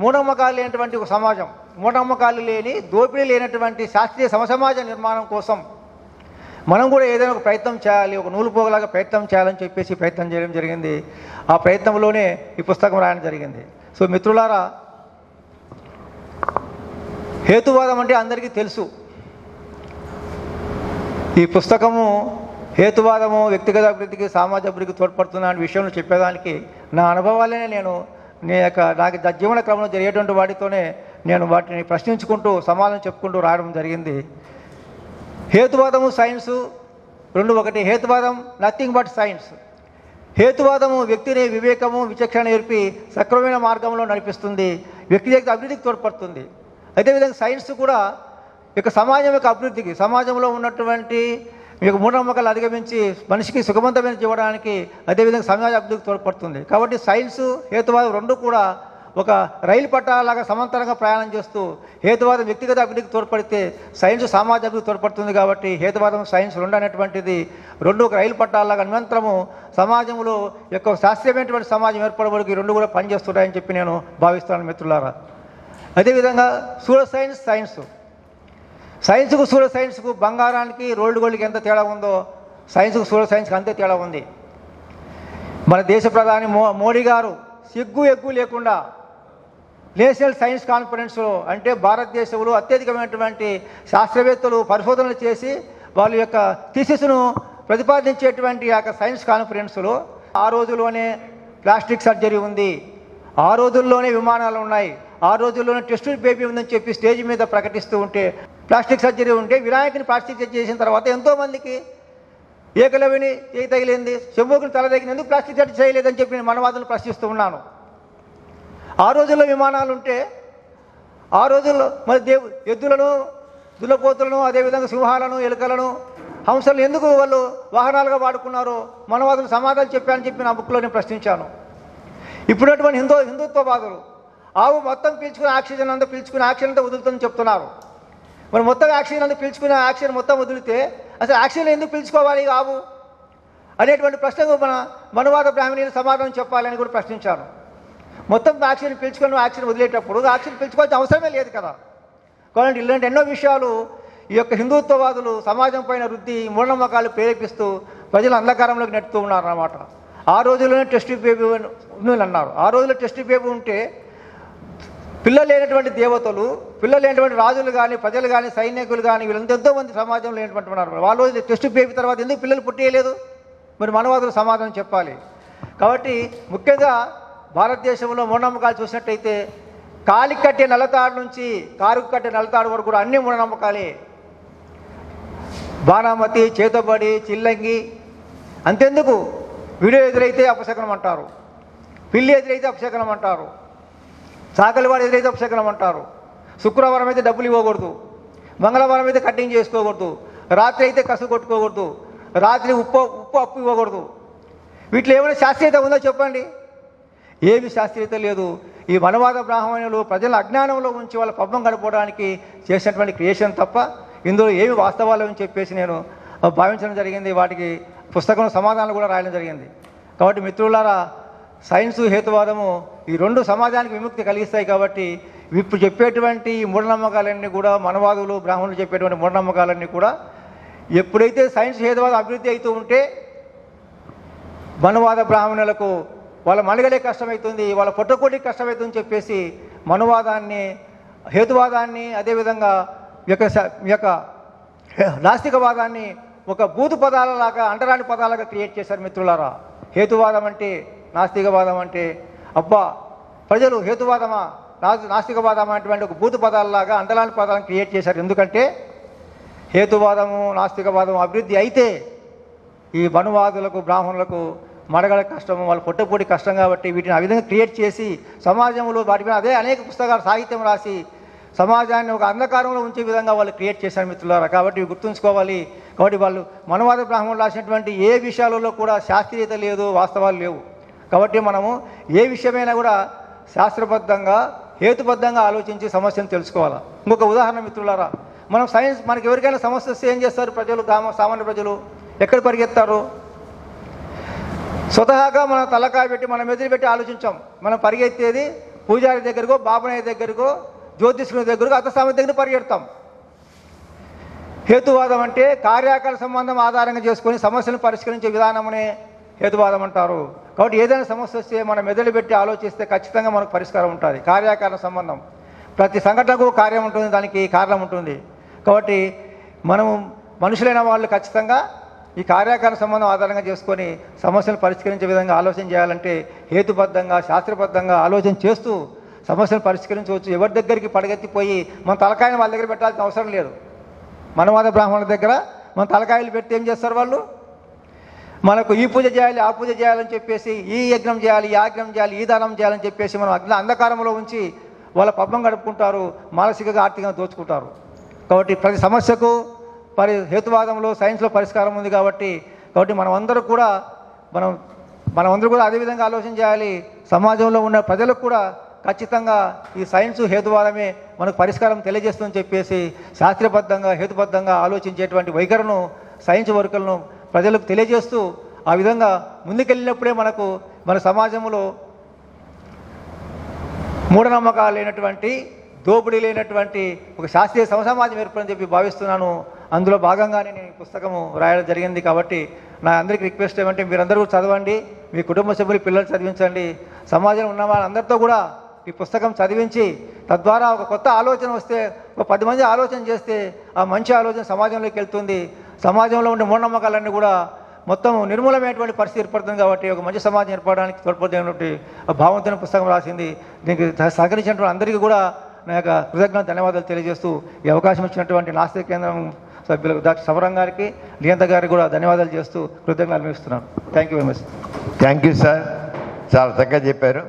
మూఢనమ్మకాలు లేనటువంటి ఒక సమాజం, మూఢనమ్మకాలు లేని, దోపిడీ లేనటువంటి శాస్త్రీయ సమసమాజ నిర్మాణం కోసం మనం కూడా ఏదైనా ఒక ప్రయత్నం చేయాలి, ఒక నూలు పోగలాగా ప్రయత్నం చేయాలని చెప్పేసి ప్రయత్నం చేయడం జరిగింది. ఆ ప్రయత్నంలోనే ఈ పుస్తకం రాయడం జరిగింది. సో మిత్రులారా, హేతువాదం అంటే అందరికీ తెలుసు. ఈ పుస్తకము హేతువాదము వ్యక్తిగత అభివృద్ధికి, సామాజిక అభివృద్ధికి తోడ్పడుతున్న విషయంలో చెప్పేదానికి నా అనుభవాలనే నాకు జీవన క్రమంలో జరిగేటువంటి వాటితోనే నేను వాటిని ప్రశ్నించుకుంటూ, సమాధానం చెప్పుకుంటూ రాయడం జరిగింది. హేతువాదము, సైన్సు రెండు ఒకటి. హేతువాదం నథింగ్ బట్ సైన్స్. హేతువాదము వ్యక్తిని వివేకము, విచక్షణ నేర్పి సక్రమమైన మార్గంలో నడిపిస్తుంది, వ్యక్తిగత అభివృద్ధికి తోడ్పడుతుంది. అదేవిధంగా సైన్స్ కూడా సమాజం యొక్క అభివృద్ధికి, సమాజంలో ఉన్నటువంటి మూఢనమ్మకాలు అధిగమించి మనిషికి సుఖవంతమైన జీవడానికి, అదేవిధంగా సమాజ అభివృద్ధికి తోడ్పడుతుంది. కాబట్టి సైన్సు, హేతువాదం రెండు కూడా ఒక రైలు పట్టాలాగా సమాంతరంగా ప్రయాణం చేస్తూ హేతువాదం వ్యక్తిగత అభివృద్ధికి తోడ్పడితే సైన్స్ సామాజిక అభివృద్ధి తోడ్పడుతుంది. కాబట్టి హేతువాదం, సైన్స్ రెండు అనేటువంటిది రెండు ఒక రైలు పట్టాలాగా నిరంతరము సమాజంలో శాస్త్రీయమైనటువంటి సమాజం ఏర్పడబడికి రెండు కూడా పనిచేస్తున్నాయని చెప్పి నేను భావిస్తాను మిత్రులారా. అదేవిధంగా సూడో సైన్స్, సైన్స్కు సూడో సైన్స్కు, బంగారానికి రోల్డ్ గోల్డ్కి ఎంత తేడా ఉందో సైన్స్కు సూడో సైన్స్కి అంతే తేడా ఉంది. మన దేశ ప్రధాని మోడీ గారు సిగ్గు ఎగ్గు లేకుండా నేషనల్ సైన్స్ కాన్ఫరెన్స్లో, అంటే భారతదేశంలో అత్యధికమైనటువంటి శాస్త్రవేత్తలు పరిశోధనలు చేసి వాళ్ళ యొక్క థీసిస్ను ప్రతిపాదించేటువంటి సైన్స్ కాన్ఫరెన్స్లో ఆ రోజుల్లోనే ప్లాస్టిక్ సర్జరీ ఉంది, ఆ రోజుల్లోనే విమానాలు ఉన్నాయి, ఆ రోజుల్లోనే టెస్ట్ బేబీ ఉందని చెప్పి స్టేజ్ మీద ప్రకటిస్తూ ఉంటే, ప్లాస్టిక్ సర్జరీ ఉంటే వినాయకుని ప్లాస్టిక్ సర్జరీ చేసిన తర్వాత ఎంతోమందికి ఏకలవిని తగిలింది, చెంబుకుని తల తగిలింది, ఎందుకు ప్లాస్టిక్ సర్జరీ చేయలేదని చెప్పి నేను మనవాదులు ప్రశ్నిస్తూ ఉన్నాను. ఆ రోజుల్లో విమానాలు ఉంటే ఆ రోజుల్లో మరి ఎద్దులను, దున్నపోతులను, అదేవిధంగా సింహాలను, ఎలుకలను, హంసలను ఎందుకు వాళ్ళు వాహనాలుగా వాడుకున్నారో మనవాదులు సమాధానం చెప్పానని చెప్పి నా బుక్లో నేను ప్రశ్నించాను. ఇప్పుడున్నటువంటి హిందుత్వవాదులు ఆవు మొత్తం పీల్చుకుని ఆక్సిజన్ అంతా పీల్చుకుని ఆక్సిజన్ అంతా వదులుతుందని చెప్తున్నారు. మరి మొత్తం ఆక్సిజన్ అంతా పీల్చుకుని ఆక్సిజన్ మొత్తం వదిలితే అసలు ఆక్సిజన్ ఎందుకు పీల్చుకోవాలి ఆవు అనేటువంటి ప్రశ్నకు మనవాద బ్రాహ్మణులు సమాధానం చెప్పాలని కూడా ప్రశ్నించాను. మొత్తం ఆక్సిజన్ పీల్చుకొని ఆక్సిజన్ వదిలేటప్పుడు ఆక్సిజన్ పీల్చుకోవాల్సిన అవసరమే లేదు కదా. కాబట్టి ఇలాంటి ఎన్నో విషయాలు ఈ యొక్క హిందుత్వవాదులు సమాజం పైన వృద్ధి, మూఢనమ్మకాలు ప్రేరేపిస్తూ ప్రజలు అంధకారంలోకి నెట్టుతూ ఉన్నారు అన్నమాట. ఆ రోజుల్లోనే టెస్ట్ బేబీ అన్నారు. ఆ రోజుల్లో టెస్ట్ బేబీ ఉంటే పిల్లలు లేనటువంటి దేవతలు, పిల్లలు లేనటువంటి రాజులు కానీ, ప్రజలు కానీ, సైనికులు కానీ, వీళ్ళంతా ఎంతోమంది సమాజంలో లేనటువంటి ఉన్నారు. వాళ్ళు టెస్ట్ బేబీ తర్వాత ఎందుకు పిల్లలు పుట్టేయలేదు? మరి మనవాదులు సమాధానం చెప్పాలి. కాబట్టి ముఖ్యంగా భారతదేశంలో మూఢనమ్మకాలు చూసినట్టయితే కాలికి కట్టే నల్లతాడు నుంచి కారుకు కట్టే నల్లతాడు వరకు కూడా అన్ని మూఢనమ్మకాలే. బాణామతి, చేతబడి, చిల్లంగి, అంతెందుకు వీడియో ఎదురైతే అపశకనం అంటారు, పిల్లి ఎదురైతే అపశకనం అంటారు, చాకలివాడు ఎదురైతే అపశకనం అంటారు, శుక్రవారం అయితే డబ్బులు ఇవ్వకూడదు, మంగళవారం అయితే కట్టింగ్ చేసుకోకూడదు, రాత్రి అయితే కసు కొట్టుకోకూడదు, రాత్రి ఉప్పు అప్పు ఇవ్వకూడదు. వీటిలో ఏమైనా శాస్త్రీయత ఉందో చెప్పండి. ఏమి శాస్త్రీయత లేదు. ఈ మనవాద బ్రాహ్మణులు ప్రజల అజ్ఞానంలో ఉంచి వాళ్ళ పబ్బం గడపడానికి చేసినటువంటి క్రియేషన్ తప్ప ఇందులో ఏమి వాస్తవాలు అని చెప్పేసి నేను భావించడం జరిగింది. వాటికి పుస్తకంలో సమాధానాలు కూడా రాయడం జరిగింది. కాబట్టి మిత్రులారా, సైన్సు, హేతువాదము ఈ రెండు సమాజానికి విముక్తి కలిగిస్తాయి. కాబట్టి ఇప్పుడు చెప్పేటువంటి ఈ మూఢనమ్మకాలన్నీ కూడా, మనవాదులు బ్రాహ్మణులు చెప్పేటువంటి మూఢనమ్మకాలన్నీ కూడా ఎప్పుడైతే సైన్స్, హేతువాదం అభివృద్ధి అవుతూ ఉంటే మనవాద బ్రాహ్మణులకు వాళ్ళ మనుగడే కష్టమవుతుంది, వాళ్ళ పొట్టకోటికి కష్టమవుతుందని చెప్పేసి మనువాదాన్ని, హేతువాదాన్ని, అదేవిధంగా ఈ యొక్క నాస్తికవాదాన్ని ఒక బూతు పదాలలాగా, అంటరాని పదాలుగా క్రియేట్ చేశారు మిత్రులారా. హేతువాదం అంటే, నాస్తికవాదం అంటే అబ్బా ప్రజలు హేతువాదమా నాస్తికవాదమా అటువంటి ఒక బూతు పదాలలాగా అంటరాని పదాలను క్రియేట్ చేశారు. ఎందుకంటే హేతువాదము, నాస్తికవాదము అభివృద్ధి అయితే ఈ మనువాదులకు, బ్రాహ్మణులకు మడగడ కష్టము, వాళ్ళ పొట్టపూడి కష్టం. కాబట్టి వీటిని ఆ విధంగా క్రియేట్ చేసి సమాజంలో వాటిపైన అదే అనేక పుస్తకాలు, సాహిత్యం రాసి సమాజాన్ని ఒక అంధకారంలో ఉంచే విధంగా వాళ్ళు క్రియేట్ చేశారు మిత్రులారా. కాబట్టి ఇవి గుర్తుంచుకోవాలి. కాబట్టి వాళ్ళు మనవాద బ్రాహ్మణులు రాసినటువంటి ఏ విషయాలలో కూడా శాస్త్రీయత లేదు, వాస్తవాలు లేవు. కాబట్టి మనము ఏ విషయమైనా కూడా శాస్త్రబద్ధంగా, హేతుబద్ధంగా ఆలోచించి సమస్యను తెలుసుకోవాలి. ఇంకొక ఉదాహరణ మిత్రులారా, మనం సైన్స్, మనకి ఎవరికైనా సమస్య వస్తే ఏం చేస్తారు ప్రజలు, సామాన్య ప్రజలు ఎక్కడ పరిగెత్తారు? స్వతహాగా మనం తలకాయ పెట్టి మనం ఎదురు పెట్టి ఆలోచించాం. మనం పరిగెత్తేది పూజారి దగ్గరకో, బాబునాయ దగ్గరకో, జ్యోతిష్కుని దగ్గరకు, అర్థస్వామి దగ్గర పరిగెడతాం. హేతువాదం అంటే కార్యాకార సంబంధం ఆధారంగా చేసుకొని సమస్యలను పరిష్కరించే విధానమనే హేతువాదం అంటారు. కాబట్టి ఏదైనా సమస్య వస్తే మనం మెదడు పెట్టి ఆలోచిస్తే ఖచ్చితంగా మనకు పరిష్కారం ఉంటుంది. కార్యాకారణ సంబంధం, ప్రతి సంఘటనకు కార్యం ఉంటుంది, దానికి కారణం ఉంటుంది. కాబట్టి మనము మనుషులైన వాళ్ళు ఖచ్చితంగా ఈ కార్యాకారణ సంబంధం ఆధారంగా చేసుకొని సమస్యలు పరిష్కరించే విధంగా ఆలోచన చేయాలంటే హేతుబద్ధంగా, శాస్త్రబద్ధంగా ఆలోచన చేస్తూ సమస్యలు పరిష్కరించవచ్చు. ఎవరి దగ్గరికి పడగెత్తిపోయి మన తలకాయని వాళ్ళ దగ్గర పెట్టాల్సిన అవసరం లేదు. మనవాద బ్రాహ్మణుల దగ్గర మన తలకాయలు పెడితే ఏం చేస్తారు వాళ్ళు? మనకు ఈ పూజ చేయాలి, ఆ పూజ చేయాలని చెప్పేసి, ఈ యజ్ఞం చేయాలి, ఈ యాజ్ఞం చేయాలి, ఈ దానం చేయాలని చెప్పేసి మనం అంధకారంలో ఉంచి వాళ్ళ పబ్బం గడుపుకుంటారు, మానసికంగా, ఆర్థికంగా దోచుకుంటారు. కాబట్టి ప్రతి సమస్యకు హేతువాదంలో, సైన్స్లో పరిష్కారం ఉంది. కాబట్టి మనమందరూ కూడా అదే విధంగా ఆలోచన చేయాలి. సమాజంలో ఉన్న ప్రజలకు కూడా ఖచ్చితంగా ఈ సైన్సు, హేతువాదమే మనకు పరిష్కారం తెలియజేస్తుందని చెప్పేసి శాస్త్రబద్ధంగా, హేతుబద్ధంగా ఆలోచించేటువంటి వైఖరును, సైన్స్ వర్కులను ప్రజలకు తెలియజేస్తూ ఆ విధంగా ముందుకెళ్ళినప్పుడే మన సమాజంలో మూఢనమ్మకాలు లేనటువంటి, దోపిడీ లేనటువంటి ఒక శాస్త్రీయ సమాజం ఏర్పడని చెప్పి భావిస్తున్నాను. అందులో భాగంగానే నేను ఈ పుస్తకము రాయడం జరిగింది. కాబట్టి నా అందరికీ రిక్వెస్ట్ ఏమంటే మీరందరూ చదవండి, మీ కుటుంబ సభ్యులు, పిల్లలు చదివించండి. సమాజంలో ఉన్న వాళ్ళందరితో కూడా ఈ పుస్తకం చదివించి తద్వారా ఒక కొత్త ఆలోచన వస్తే, ఒక 10 మంది ఆలోచన చేస్తే ఆ మంచి ఆలోచన సమాజంలోకి వెళ్తుంది. సమాజంలో ఉండే మూఢనమ్మకాలన్నీ కూడా మొత్తం నిర్మూలమైనటువంటి పరిస్థితి ఏర్పడుతుంది. కాబట్టి ఒక మంచి సమాజం ఏర్పడడానికి తోడ్పడేటువంటి భావంతో పుస్తకం రాసింది. దీనికి సహకరించినటువంటి అందరికీ కూడా నా యొక్క కృతజ్ఞత, ధన్యవాదాలు తెలియజేస్తూ ఈ అవకాశం ఇచ్చినటువంటి నాస్తిక కేంద్రం సభ్యులకు డాక్టర్ సమరం గారికి, లియంత గారికి కూడా ధన్యవాదాలు చేస్తూ కృతజ్ఞతలు అర్పిస్తున్నాను. Thank you very much. Thank you sir, చాలా చక్కగా చెప్పారు.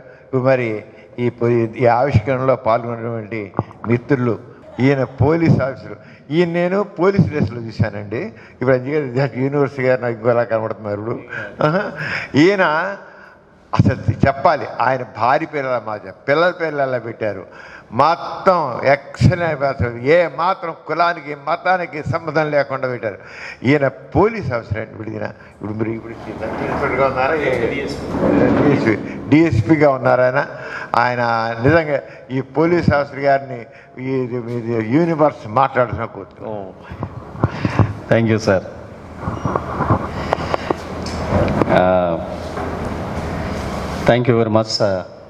మరి ఈ ఆవిష్కరణలో పాల్గొన్నటువంటి మిత్రులు, ఈయన పోలీస్ ఆఫీసరు, ఈయన నేను పోలీస్ డ్రెస్లో చూశానండి. ఇప్పుడు అందుకే యూనివర్సిటీ గారు నాకు ఇంకోలా కనబడుతున్నారు. ఈయన అసలు చెప్పాలి, ఆయన భార్య పిల్లల పిల్లల పేర్లు ఎలా పెట్టారు, మొత్తం ఎక్సలెంట్, అసలు ఏ మాత్రం కులానికి, మతానికి సంబంధం లేకుండా పెట్టారు. ఈయన పోలీస్ ఆఫీసర్ అండి. ఇప్పుడు మీరు ఇన్స్పెక్టర్గా ఉన్నారా, డిఎస్పీగా ఉన్నారా? ఆయన నిజంగా ఈ పోలీస్ ఆఫీసర్ గారిని యూనివర్స్ మాట్లాడుతున్న కూర్చో. Thank you sir. Thank you very much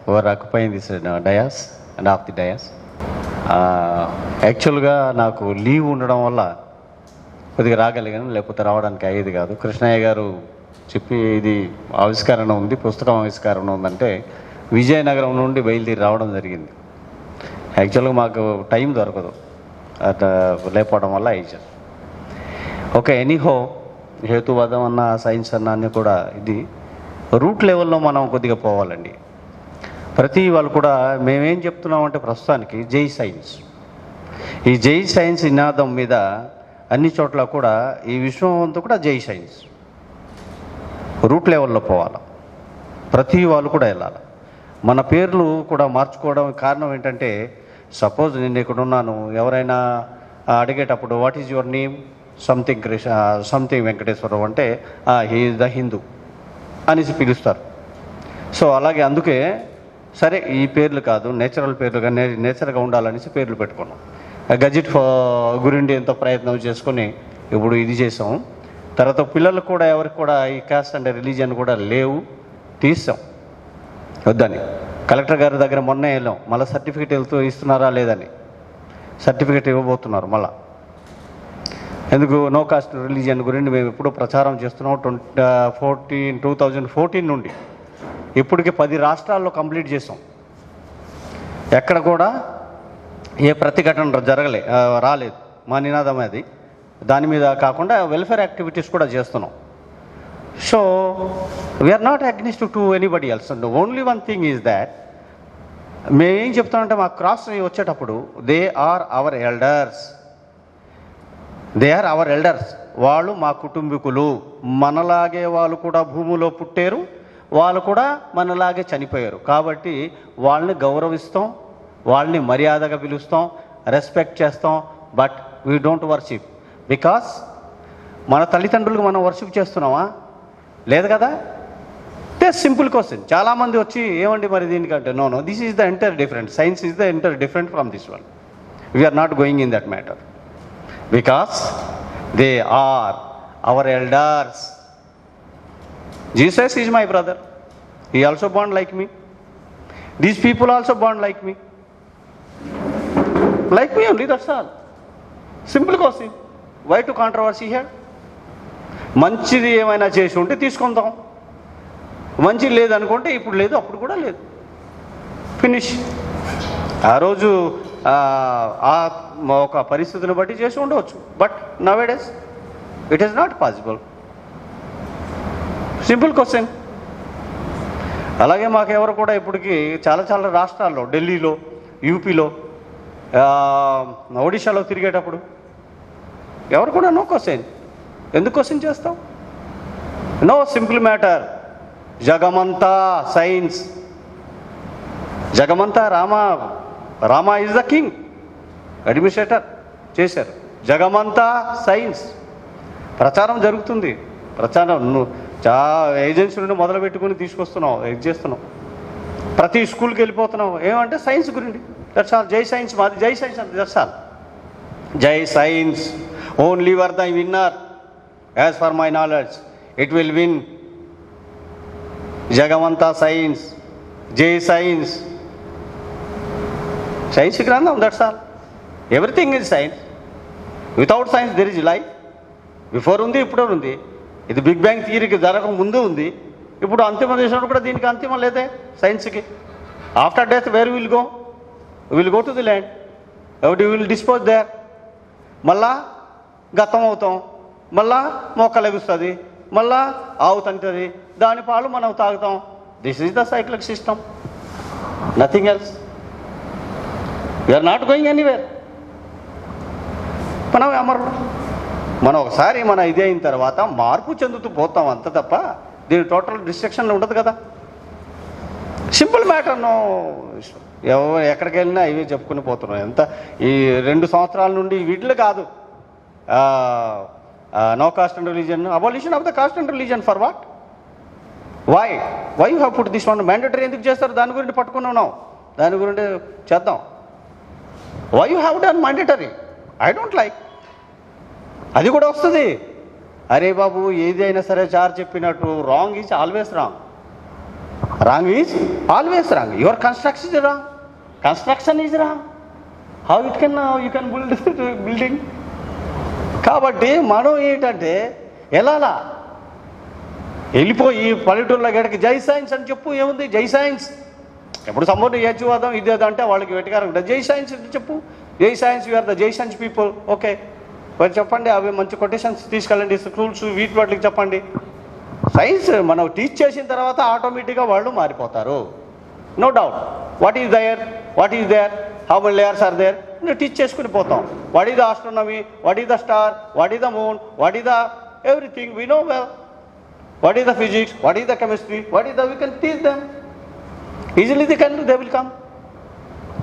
for occupying this dais. And of the dais. యాక్చువల్గా నాకు లీవ్ ఉండడం వల్ల కొద్దిగా రాగలిగాను, లేకపోతే రావడానికి అయ్యేది కాదు. కృష్ణయ్య గారు చెప్పి ఇది ఆవిష్కరణ ఉంది, పుస్తకం ఆవిష్కరణ ఉందంటే విజయనగరం నుండి బయలుదేరి రావడం జరిగింది. యాక్చువల్గా మాకు టైం దొరకదు, అట్లా లేకపోవడం వల్ల అయ్యారు. ఓకే, ఎనీహో హేతువాదం అన్న సైన్స్ అన్న అన్నీ కూడా ఇది రూట్ లెవెల్లో మనం కొద్దిగా పోవాలండి. ప్రతి వాళ్ళు కూడా మేమేం చెప్తున్నామంటే ప్రస్తుతానికి జై సైన్స్, ఈ జై సైన్స్ నినాదం మీద అన్ని చోట్ల కూడా ఈ విశ్వం అంతా కూడా జై సైన్స్ రూట్ లెవెల్లో పోవాలి. ప్రతి వాళ్ళు కూడా వెళ్ళాలి. మన పేర్లు కూడా మార్చుకోవడం కారణం ఏంటంటే, సపోజ్ నేను ఇక్కడ ఉన్నాను, ఎవరైనా అడిగేటప్పుడు what is your name, something Venkateswararao అంటే హీ ఈజ్ ద హిందూ అనేసి పిలుస్తారు. సో అలాగే అందుకే సరే ఈ పేర్లు కాదు, నేచురల్ పేర్లుగా నేచర్గా ఉండాలనేసి పేర్లు పెట్టుకున్నాం. గజెట్ గురించి ఎంతో ప్రయత్నం చేసుకొని ఇప్పుడు ఇది చేసాం. తర్వాత పిల్లలు కూడా ఎవరికి కూడా ఈ కాస్ట్ అండ్ రిలీజియన్ కూడా లేవు, తీసాం వద్దని. కలెక్టర్ గారి దగ్గర మొన్నే వెళ్ళాం, మళ్ళీ సర్టిఫికేట్ ఇస్తున్నారా లేదని. సర్టిఫికేట్ ఇవ్వబోతున్నారు మళ్ళా. ఎందుకు నో కాస్ట్ రిలీజియన్ గురించి మేము ఎప్పుడూ ప్రచారం చేస్తున్నాం. 2014 నుండి ఇప్పటికి 10 రాష్ట్రాల్లో కంప్లీట్ చేసాం. ఎక్కడ కూడా ఏ ప్రతిఘటన రాలేదు. మా నినాదం అది. దాని మీద కాకుండా వెల్ఫేర్ యాక్టివిటీస్ కూడా చేస్తున్నాం. So we are not against to anybody else. Only one thing is that మేమేం చెప్తామంటే మా క్రాస్ వచ్చేటప్పుడు దే ఆర్ అవర్ ఎల్డర్స్, వాళ్ళు మా కుటుంబీకులు. మనలాగే వాళ్ళు కూడా భూమిలో పుట్టారు, వాళ్ళు కూడా మనలాగే చనిపోయారు. కాబట్టి వాళ్ళని గౌరవిస్తాం, వాళ్ళని మర్యాదగా పిలుస్తాం, రెస్పెక్ట్ చేస్తాం. But we don't worship. Because మన తల్లిదండ్రులకు మనం వర్షిప్ చేస్తున్నామా? లేదు కదా. Simple question. చాలామంది వచ్చి ఏమండి మరి దీనికంటే no this is the entire different, science is the entire different from this one. We are not going in that matter because they are our elders. Jesus is my brother. He also born like me. These people also born like me. Like me only, that's all. Simple question. Why to controversy here? మంచిది ఏమైనా చేసి ఉంటే తీసుకుందాం, మంచిది లేదనుకుంటే ఇప్పుడు లేదు, అప్పుడు కూడా లేదు, ఫినిష్. ఆ రోజు ఒక పరిస్థితిని బట్టి చేసి ఉండవచ్చు, but nowadays it is not possible. Simple question. అలాగే మాకెవరు కూడా ఇప్పటికీ చాలా రాష్ట్రాల్లో, ఢిల్లీలో, యూపీలో, ఒడిశాలో తిరిగేటప్పుడు ఎవరు కూడా నో క్వశ్చన్. ఎందుకు క్వశ్చన్ చేస్తాం? No, simple matter. జగమంతా సైన్స్, జగమంతా Rama is the king. Administrator చేశారు. జగమంతా సైన్స్ ప్రచారం జరుగుతుంది. ప్రచారం ఏజెన్సీ నుండి మొదలు పెట్టుకుని తీసుకొస్తున్నాం, ఇది చేస్తున్నాం. ప్రతి స్కూల్కి వెళ్ళిపోతున్నాం. ఏమంటే సైన్స్ గురించి. That's all. జై సైన్స్, మాది జై సైన్స్ అంటే దట్స్ ఆల్. జై science. Only were the winner. As for my knowledge it will win. జగమంతా సైన్స్, జై సైన్స్. సైన్స్ గ్రంథం, that's all. Everything is science. Without science there is life. Before ఉంది, ఇప్పుడు ఉంది. ఇది బిగ్ బ్యాంగ్ థియరీకి జరగక ముందు ఉంది, ఇప్పుడు అంతిమం చేసినప్పుడు కూడా దీనికి అంతిమం లేదే సైన్స్కి. After death where will go? Will go to the land. ఎవరి విల్ డిస్పోజ్ దేర్. మళ్ళా గతం అవుతాం, మళ్ళా మొక్క లెగుస్తుంది, మళ్ళా ఆవు తంటుంది, దాని పాలు మనం తాగుతాం. This is the cyclic system, nothing else. We are not going anywhere. మనం ఒకసారి మన ఇది అయిన తర్వాత మార్పు చెందుతూ పోతాం అంత తప్ప దీని టోటల్ డిస్ట్రక్షన్లో ఉండదు కదా. Simple matter. నో, ఎక్కడికి వెళ్ళినా ఇవే చెప్పుకుని పోతున్నాం. ఎంత ఈ 2 సంవత్సరాల నుండి వీటిలో కాదు. No caste and religion, abolition of the caste and religion. For what? Why you have put this one? Mandatory ఎందుకు చేస్తారు? దాని గురించి పట్టుకుని ఉన్నాం, దాని గురించి చేద్దాం. Why you have done mandatory? I don't like. అది కూడా వస్తుంది. అరే బాబు, ఏది అయినా సరే సార్ చెప్పినట్టు wrong is always wrong. Wrong is always wrong. Your construction is wrong. Construction is wrong. How it can you can building. కాబట్టి మనం ఏంటంటే ఎలా వెళ్ళిపోయి పల్లెటూరులో గడికి జై సైన్స్ అని చెప్పు, ఏముంది జై సైన్స్. ఎప్పుడు సంబోధన యజ్వాదం ఇది అంటే వాళ్ళకి వెటకారం. జై సైన్స్ చెప్పు, జై సైన్స్, యూఆర్ ద జై సైన్స్ పీపుల్. ఓకే, మరి చెప్పండి, అవి మంచి కొటేషన్స్ తీసుకెళ్ళండి స్కూల్స్, వీటి వాటికి చెప్పండి. సైన్స్ మనం టీచ్ చేసిన తర్వాత ఆటోమేటిక్గా వాళ్ళు మారిపోతారు, no doubt. What is there, how many layers are there, నువ్వు టీచ్ చేసుకుని పోతాం. What is the astronomy, what is the star, what is the moon, what is the everything we know well. What is the physics, what is the chemistry, what is the we can teach them easily. They will come.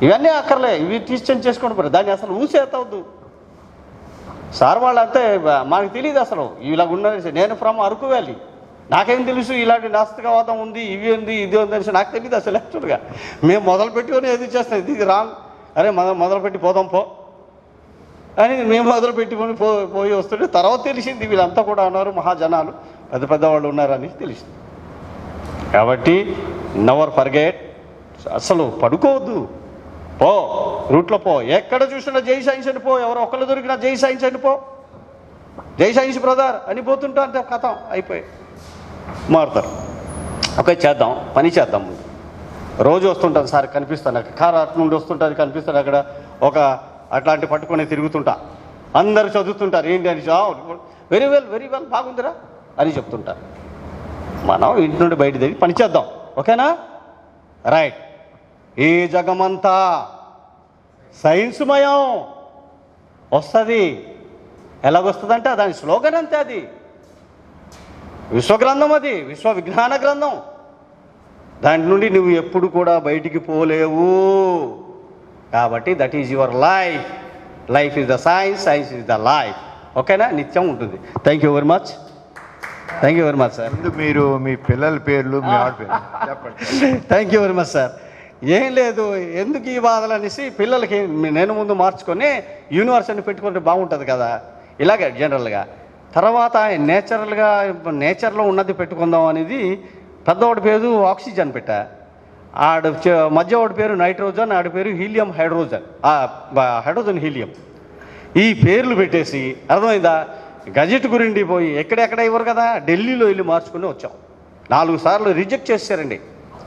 ఇవన్నీ అక్కర్లే, ఇవి teach చేసుకొని పోరు. దాన్ని అసలు ఊసేతవద్దు. Sir వాళ్ళు అంతే, మాకు తెలియదు అసలు ఇలాగ ఉన్నది. నేను ఫ్రమ్ అరకు వ్యాలీ, నాకేం తెలుసు ఇలాంటి నాస్తికవాదం ఉంది, ఇవి ఉంది, ఇది ఉంది అనేసి నాకు తెలియదు అసలు. యాక్చువల్గా మేము మొదలు పెట్టుకొని ఏది చేస్తాం, ఇది రాంగ్, అరే మొదలుపెట్టి పోదాం పో అని మేము మొదలు పెట్టుకొని పోయి వస్తుంటే తర్వాత తెలిసింది వీళ్ళంతా కూడా ఉన్నారు, మహాజనాలు, పెద్దవాళ్ళు ఉన్నారని తెలిసింది. కాబట్టి నెవర్ ఫర్గెట్, అసలు పడుకోవద్దు, పో రూట్లో పో. ఎక్కడ చూసినా జై సైన్స్ అని పో, ఎవరు ఒకళ్ళు దొరికినా జై సైన్స్ అని పో, జై సైన్స్ బ్రదర్ అని పోతుంటా అంతే, కథం అయిపోయి మారుతారు. ఓకే, చేద్దాం, పని చేద్దాం. రోజు వస్తుంటాను సార్, కనిపిస్తాను అక్కడ, కారు అటు నుండి వస్తుంటుంది, కనిపిస్తాను అక్కడ ఒక అట్లాంటి పట్టుకొని తిరుగుతుంటా. అందరు చదువుతుంటారు, ఏంటి అని, వెరీ వెల్ బాగుందిరా అని చెప్తుంటారు. మనం ఇంటి నుండి బయట తిరిగి పని చేద్దాం, ఓకేనా? రైట్. ఈ జగమంతా సైన్స్మయం వస్తుంది. ఎలాగొస్తుందంటే దాని స్లోగన్ అంతే, అది విశ్వగ్రంథం, అది విశ్వ విజ్ఞాన గ్రంథం. దాని నుండి నువ్వు ఎప్పుడు కూడా బయటికి పోలేవు. కాబట్టి that is your life. Life is the science, science is the life. ఓకేనా? నిత్యం ఉంటుంది. Thank you very much sir. ముందు మీరు మీ పిల్లల పేర్లు, మీ ఆడ పేర్లు చెప్పండి. Thank you very much sir. ఏం లేదు, ఎందుకు ఈ బాధలు అనేసి పిల్లలకి నేను ముందు మార్చుకొని యూనివర్స్ అని పెట్టుకుంటే బాగుంటుంది కదా, ఇలాగే జనరల్గా. తర్వాత నేచర్లో ఉన్నది పెట్టుకుందాం అనేది పెద్దవాడి పేరు ఆక్సిజన్ పెట్టా, మధ్యవాడి పేరు నైట్రోజన్, ఆడి పేరు హీలియం హైడ్రోజన్ హీలియం. ఈ పేర్లు పెట్టేసి అర్థమైందా, గజెట్ గురించి పోయి ఎక్కడెక్కడ ఇవ్వరు కదా, ఢిల్లీలో వెళ్ళి మార్చుకుని వచ్చాం. 4 సార్లు రిజెక్ట్ చేశారండి,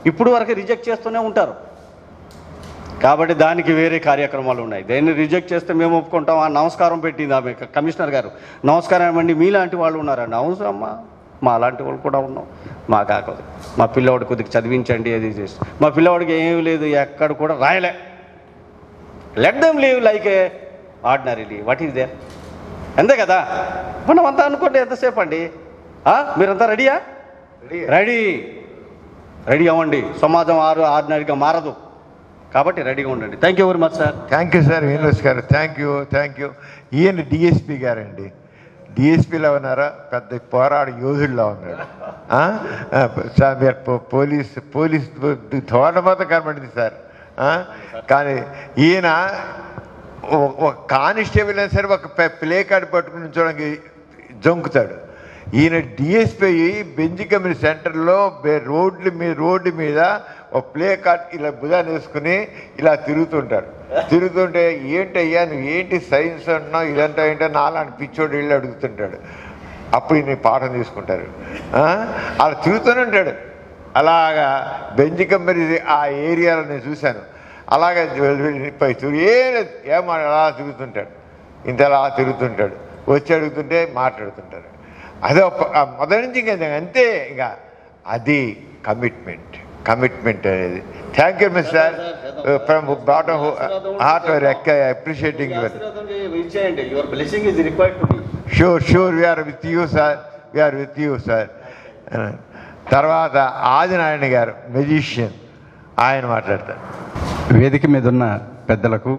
ఇప్పుడు వరకు రిజెక్ట్ చేస్తూనే ఉంటారు. కాబట్టి దానికి వేరే కార్యక్రమాలు ఉన్నాయి. దేన్ని రిజెక్ట్ చేస్తే మేము ఒప్పుకుంటాం. ఆ నమస్కారం పెట్టింది ఆమె కమిషనర్ గారు, నమస్కారం అండి, మీలాంటి వాళ్ళు ఉన్నారండి. అవసరమ్మా, మా అలాంటి వాళ్ళు కూడా ఉన్నాం, మా కాకదు, మా పిల్లవాడు కొద్దిగా చదివించండి, అది చేసి. మా పిల్లవాడికి ఏమీ లేదు, ఎక్కడ కూడా రాయలే. Let them leave like a ordinarily. What is there, అంతే కదా. మనం అంతా అనుకోండి, ఎంతసేపు అండి. మీరంతా రెడీయా? రెడీ అవ్వండి. సమాజం ఆర్డినరీగా మారదు, కాబట్టి రెడీగా ఉండండి. Thank you very much sir. Thank you sir, universe గారు, థ్యాంక్ యూ. ఈయన డిఎస్పీ గారండి. డిఎస్పీలో ఉన్నారా, పెద్ద పోరాడు యోధుల్లో ఉన్నాడు. సార్ మీరు పోలీస్ ధోరణి కనబడింది సార్. కానీ ఈయన ఒక కానిస్టేబుల్ అయినా సరే ఒక ప్లే కార్డు పట్టుకుని ఉంచడానికి జంకుతాడు. ఈయన డిఎస్పీ బెంజికమిన్ సెంటర్లో రోడ్డు మీద ఒక ప్లే కార్డ్ ఇలా భుజాన్ని వేసుకుని ఇలా తిరుగుతుంటే ఏంటయ్యా నువ్వు ఏంటి సైన్స్ అంటున్నావు, ఇదంతా ఏంటో నాలాంటి పిచ్చోడు వెళ్ళి అడుగుతుంటాడు. అప్పుడు ఈయన పాఠం తీసుకుంటారు. అలా తిరుగుతూనే ఉంటాడు. అలాగా బెంజికమిన్ ఆ ఏరియాలో నేను చూశాను. అలాగే ఏమో అలా తిరుగుతుంటాడు, ఇంతలా తిరుగుతుంటాడు. వచ్చి అడుగుతుంటే మాట్లాడుతుంటారు. అదే మొదటి నుంచి ఇంకా అంతే. ఇంకా అది కమిట్మెంట్ అనేది. Thank you miss sir, from bottom heart appreciating your. Sure we are with you sir. తర్వాత ఆదినారాయణ గారు, మెజిషియన్, ఆయన మాట్లాడతారు. వేదిక మీద ఉన్న పెద్దలకు,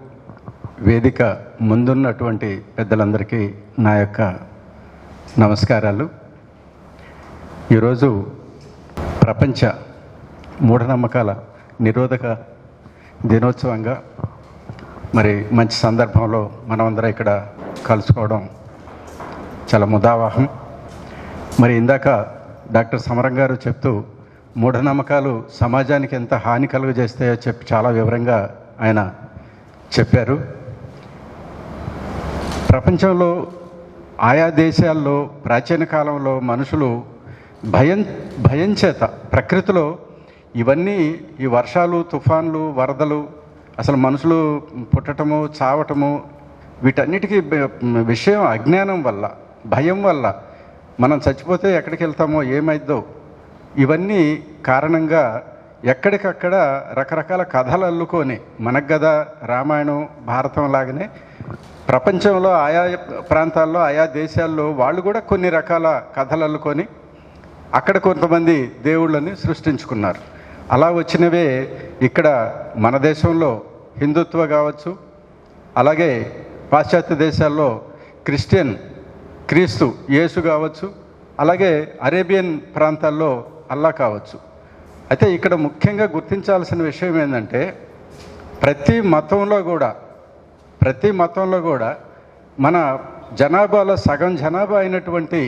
వేదిక ముందున్నటువంటి పెద్దలందరికీ నా యొక్క నమస్కారాలు. ఈరోజు ప్రపంచ మూఢనమ్మకాల నిరోధక దినోత్సవంగా మరి మంచి సందర్భంలో మనమందరం ఇక్కడ కలుసుకోవడం చాలా ముదావహం. మరి ఇందాక డాక్టర్ సమరం గారు చెప్తూ మూఢనమ్మకాలు సమాజానికి ఎంత హాని కలుగజేస్తాయో చెప్పి చాలా వివరంగా ఆయన చెప్పారు. ప్రపంచంలో ఆయా దేశాల్లో ప్రాచీన కాలంలో మనుషులు భయం చేత ప్రకృతిలో ఇవన్నీ ఈ వర్షాలు, తుఫాన్లు, వరదలు, అసలు మనుషులు పుట్టటము, చావటము, వీటన్నిటికీ విషయం అజ్ఞానం వల్ల, భయం వల్ల మనం చచ్చిపోతే ఎక్కడికి వెళ్తామో, ఏమైద్దో, ఇవన్నీ కారణంగా ఎక్కడికక్కడ రకరకాల కథలు అల్లుకొని, మనకు కదా రామాయణం, భారతం లాగానే ప్రపంచంలో ఆయా ప్రాంతాల్లో, ఆయా దేశాల్లో వాళ్ళు కూడా కొన్ని రకాల కథలు అల్లుకొని అక్కడ కొంతమంది దేవుళ్ళని సృష్టించుకున్నారు. అలా వచ్చినవే ఇక్కడ మన దేశంలో హిందుత్వ కావచ్చు, అలాగే పాశ్చాత్య దేశాల్లో క్రీస్తు యేసు కావచ్చు, అలాగే అరేబియన్ ప్రాంతాల్లో అల్లా కావచ్చు. అయితే ఇక్కడ ముఖ్యంగా గుర్తించాల్సిన విషయం ఏంటంటే ప్రతి మతంలో కూడా మన జనాభాలో సగం జనాభా అయినటువంటి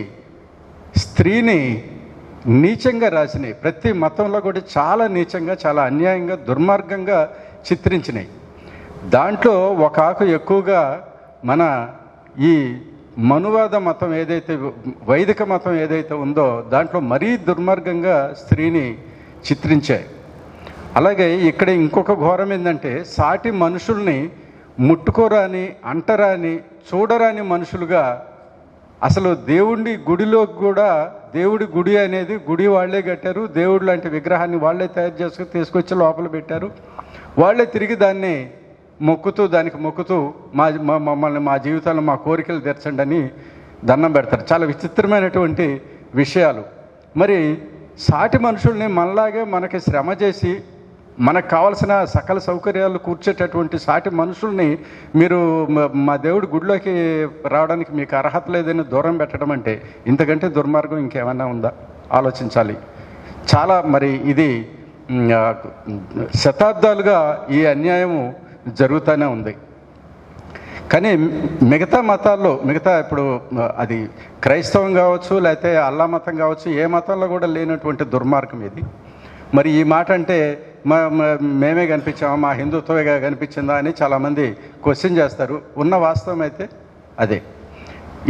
స్త్రీని నీచంగా రాసినాయి. ప్రతి మతంలో కూడా చాలా నీచంగా, చాలా అన్యాయంగా, దుర్మార్గంగా చిత్రించినాయి. దాంట్లో ఒక ఆకు ఎక్కువగా మన ఈ మనువాద మతం ఏదైతే, వైదిక మతం ఏదైతే ఉందో దాంట్లో మరీ దుర్మార్గంగా స్త్రీని చిత్రించాయి. అలాగే ఇక్కడ ఇంకొక ఘోరం ఏంటంటే సాటి మనుషుల్ని ముట్టుకోరాని, అంటరాని, చూడరాని మనుషులుగా, అసలు దేవుడి గుడిలోకి కూడా, దేవుడి గుడి అనేది గుడి వాళ్ళే కట్టారు, దేవుడు లాంటి విగ్రహాన్ని వాళ్ళే తయారు చేసుకుని తీసుకొచ్చి లోపల పెట్టారు, వాళ్ళే తిరిగి దాన్ని దానికి మొక్కుతూ మమ్మల్ని, మా జీవితాల్లో మా కోరికలు తీర్చండి అని దండం పెడతారు. చాలా విచిత్రమైనటువంటి విషయాలు. మరి సాటి మనుషుల్ని మనలాగే మనకి శ్రమ చేసి మనకు కావాల్సిన సకల సౌకర్యాలు కూర్చేటటువంటి సాటి మనుషుల్ని మీరు మా దేవుడి గుడిలోకి రావడానికి మీకు అర్హత లేదని దూరం పెట్టడం అంటే ఇంతకంటే దుర్మార్గం ఇంకేమన్నా ఉందా? ఆలోచించాలి. చాలా మరి ఇది శతాబ్దాలుగా ఈ అన్యాయము జరుగుతూనే ఉంది. కానీ మిగతా మతాల్లో, ఇప్పుడు అది క్రైస్తవం కావచ్చు, లేకపోతే అల్లా మతం కావచ్చు, ఏ మతంలో కూడా లేనటువంటి దుర్మార్గం ఇది. మరి ఈ మాట అంటే మేమే కనిపించామా, మా హిందుత్వగా కనిపించిందా అని చాలామంది క్వశ్చన్ చేస్తారు. ఉన్న వాస్తవం అయితే అదే.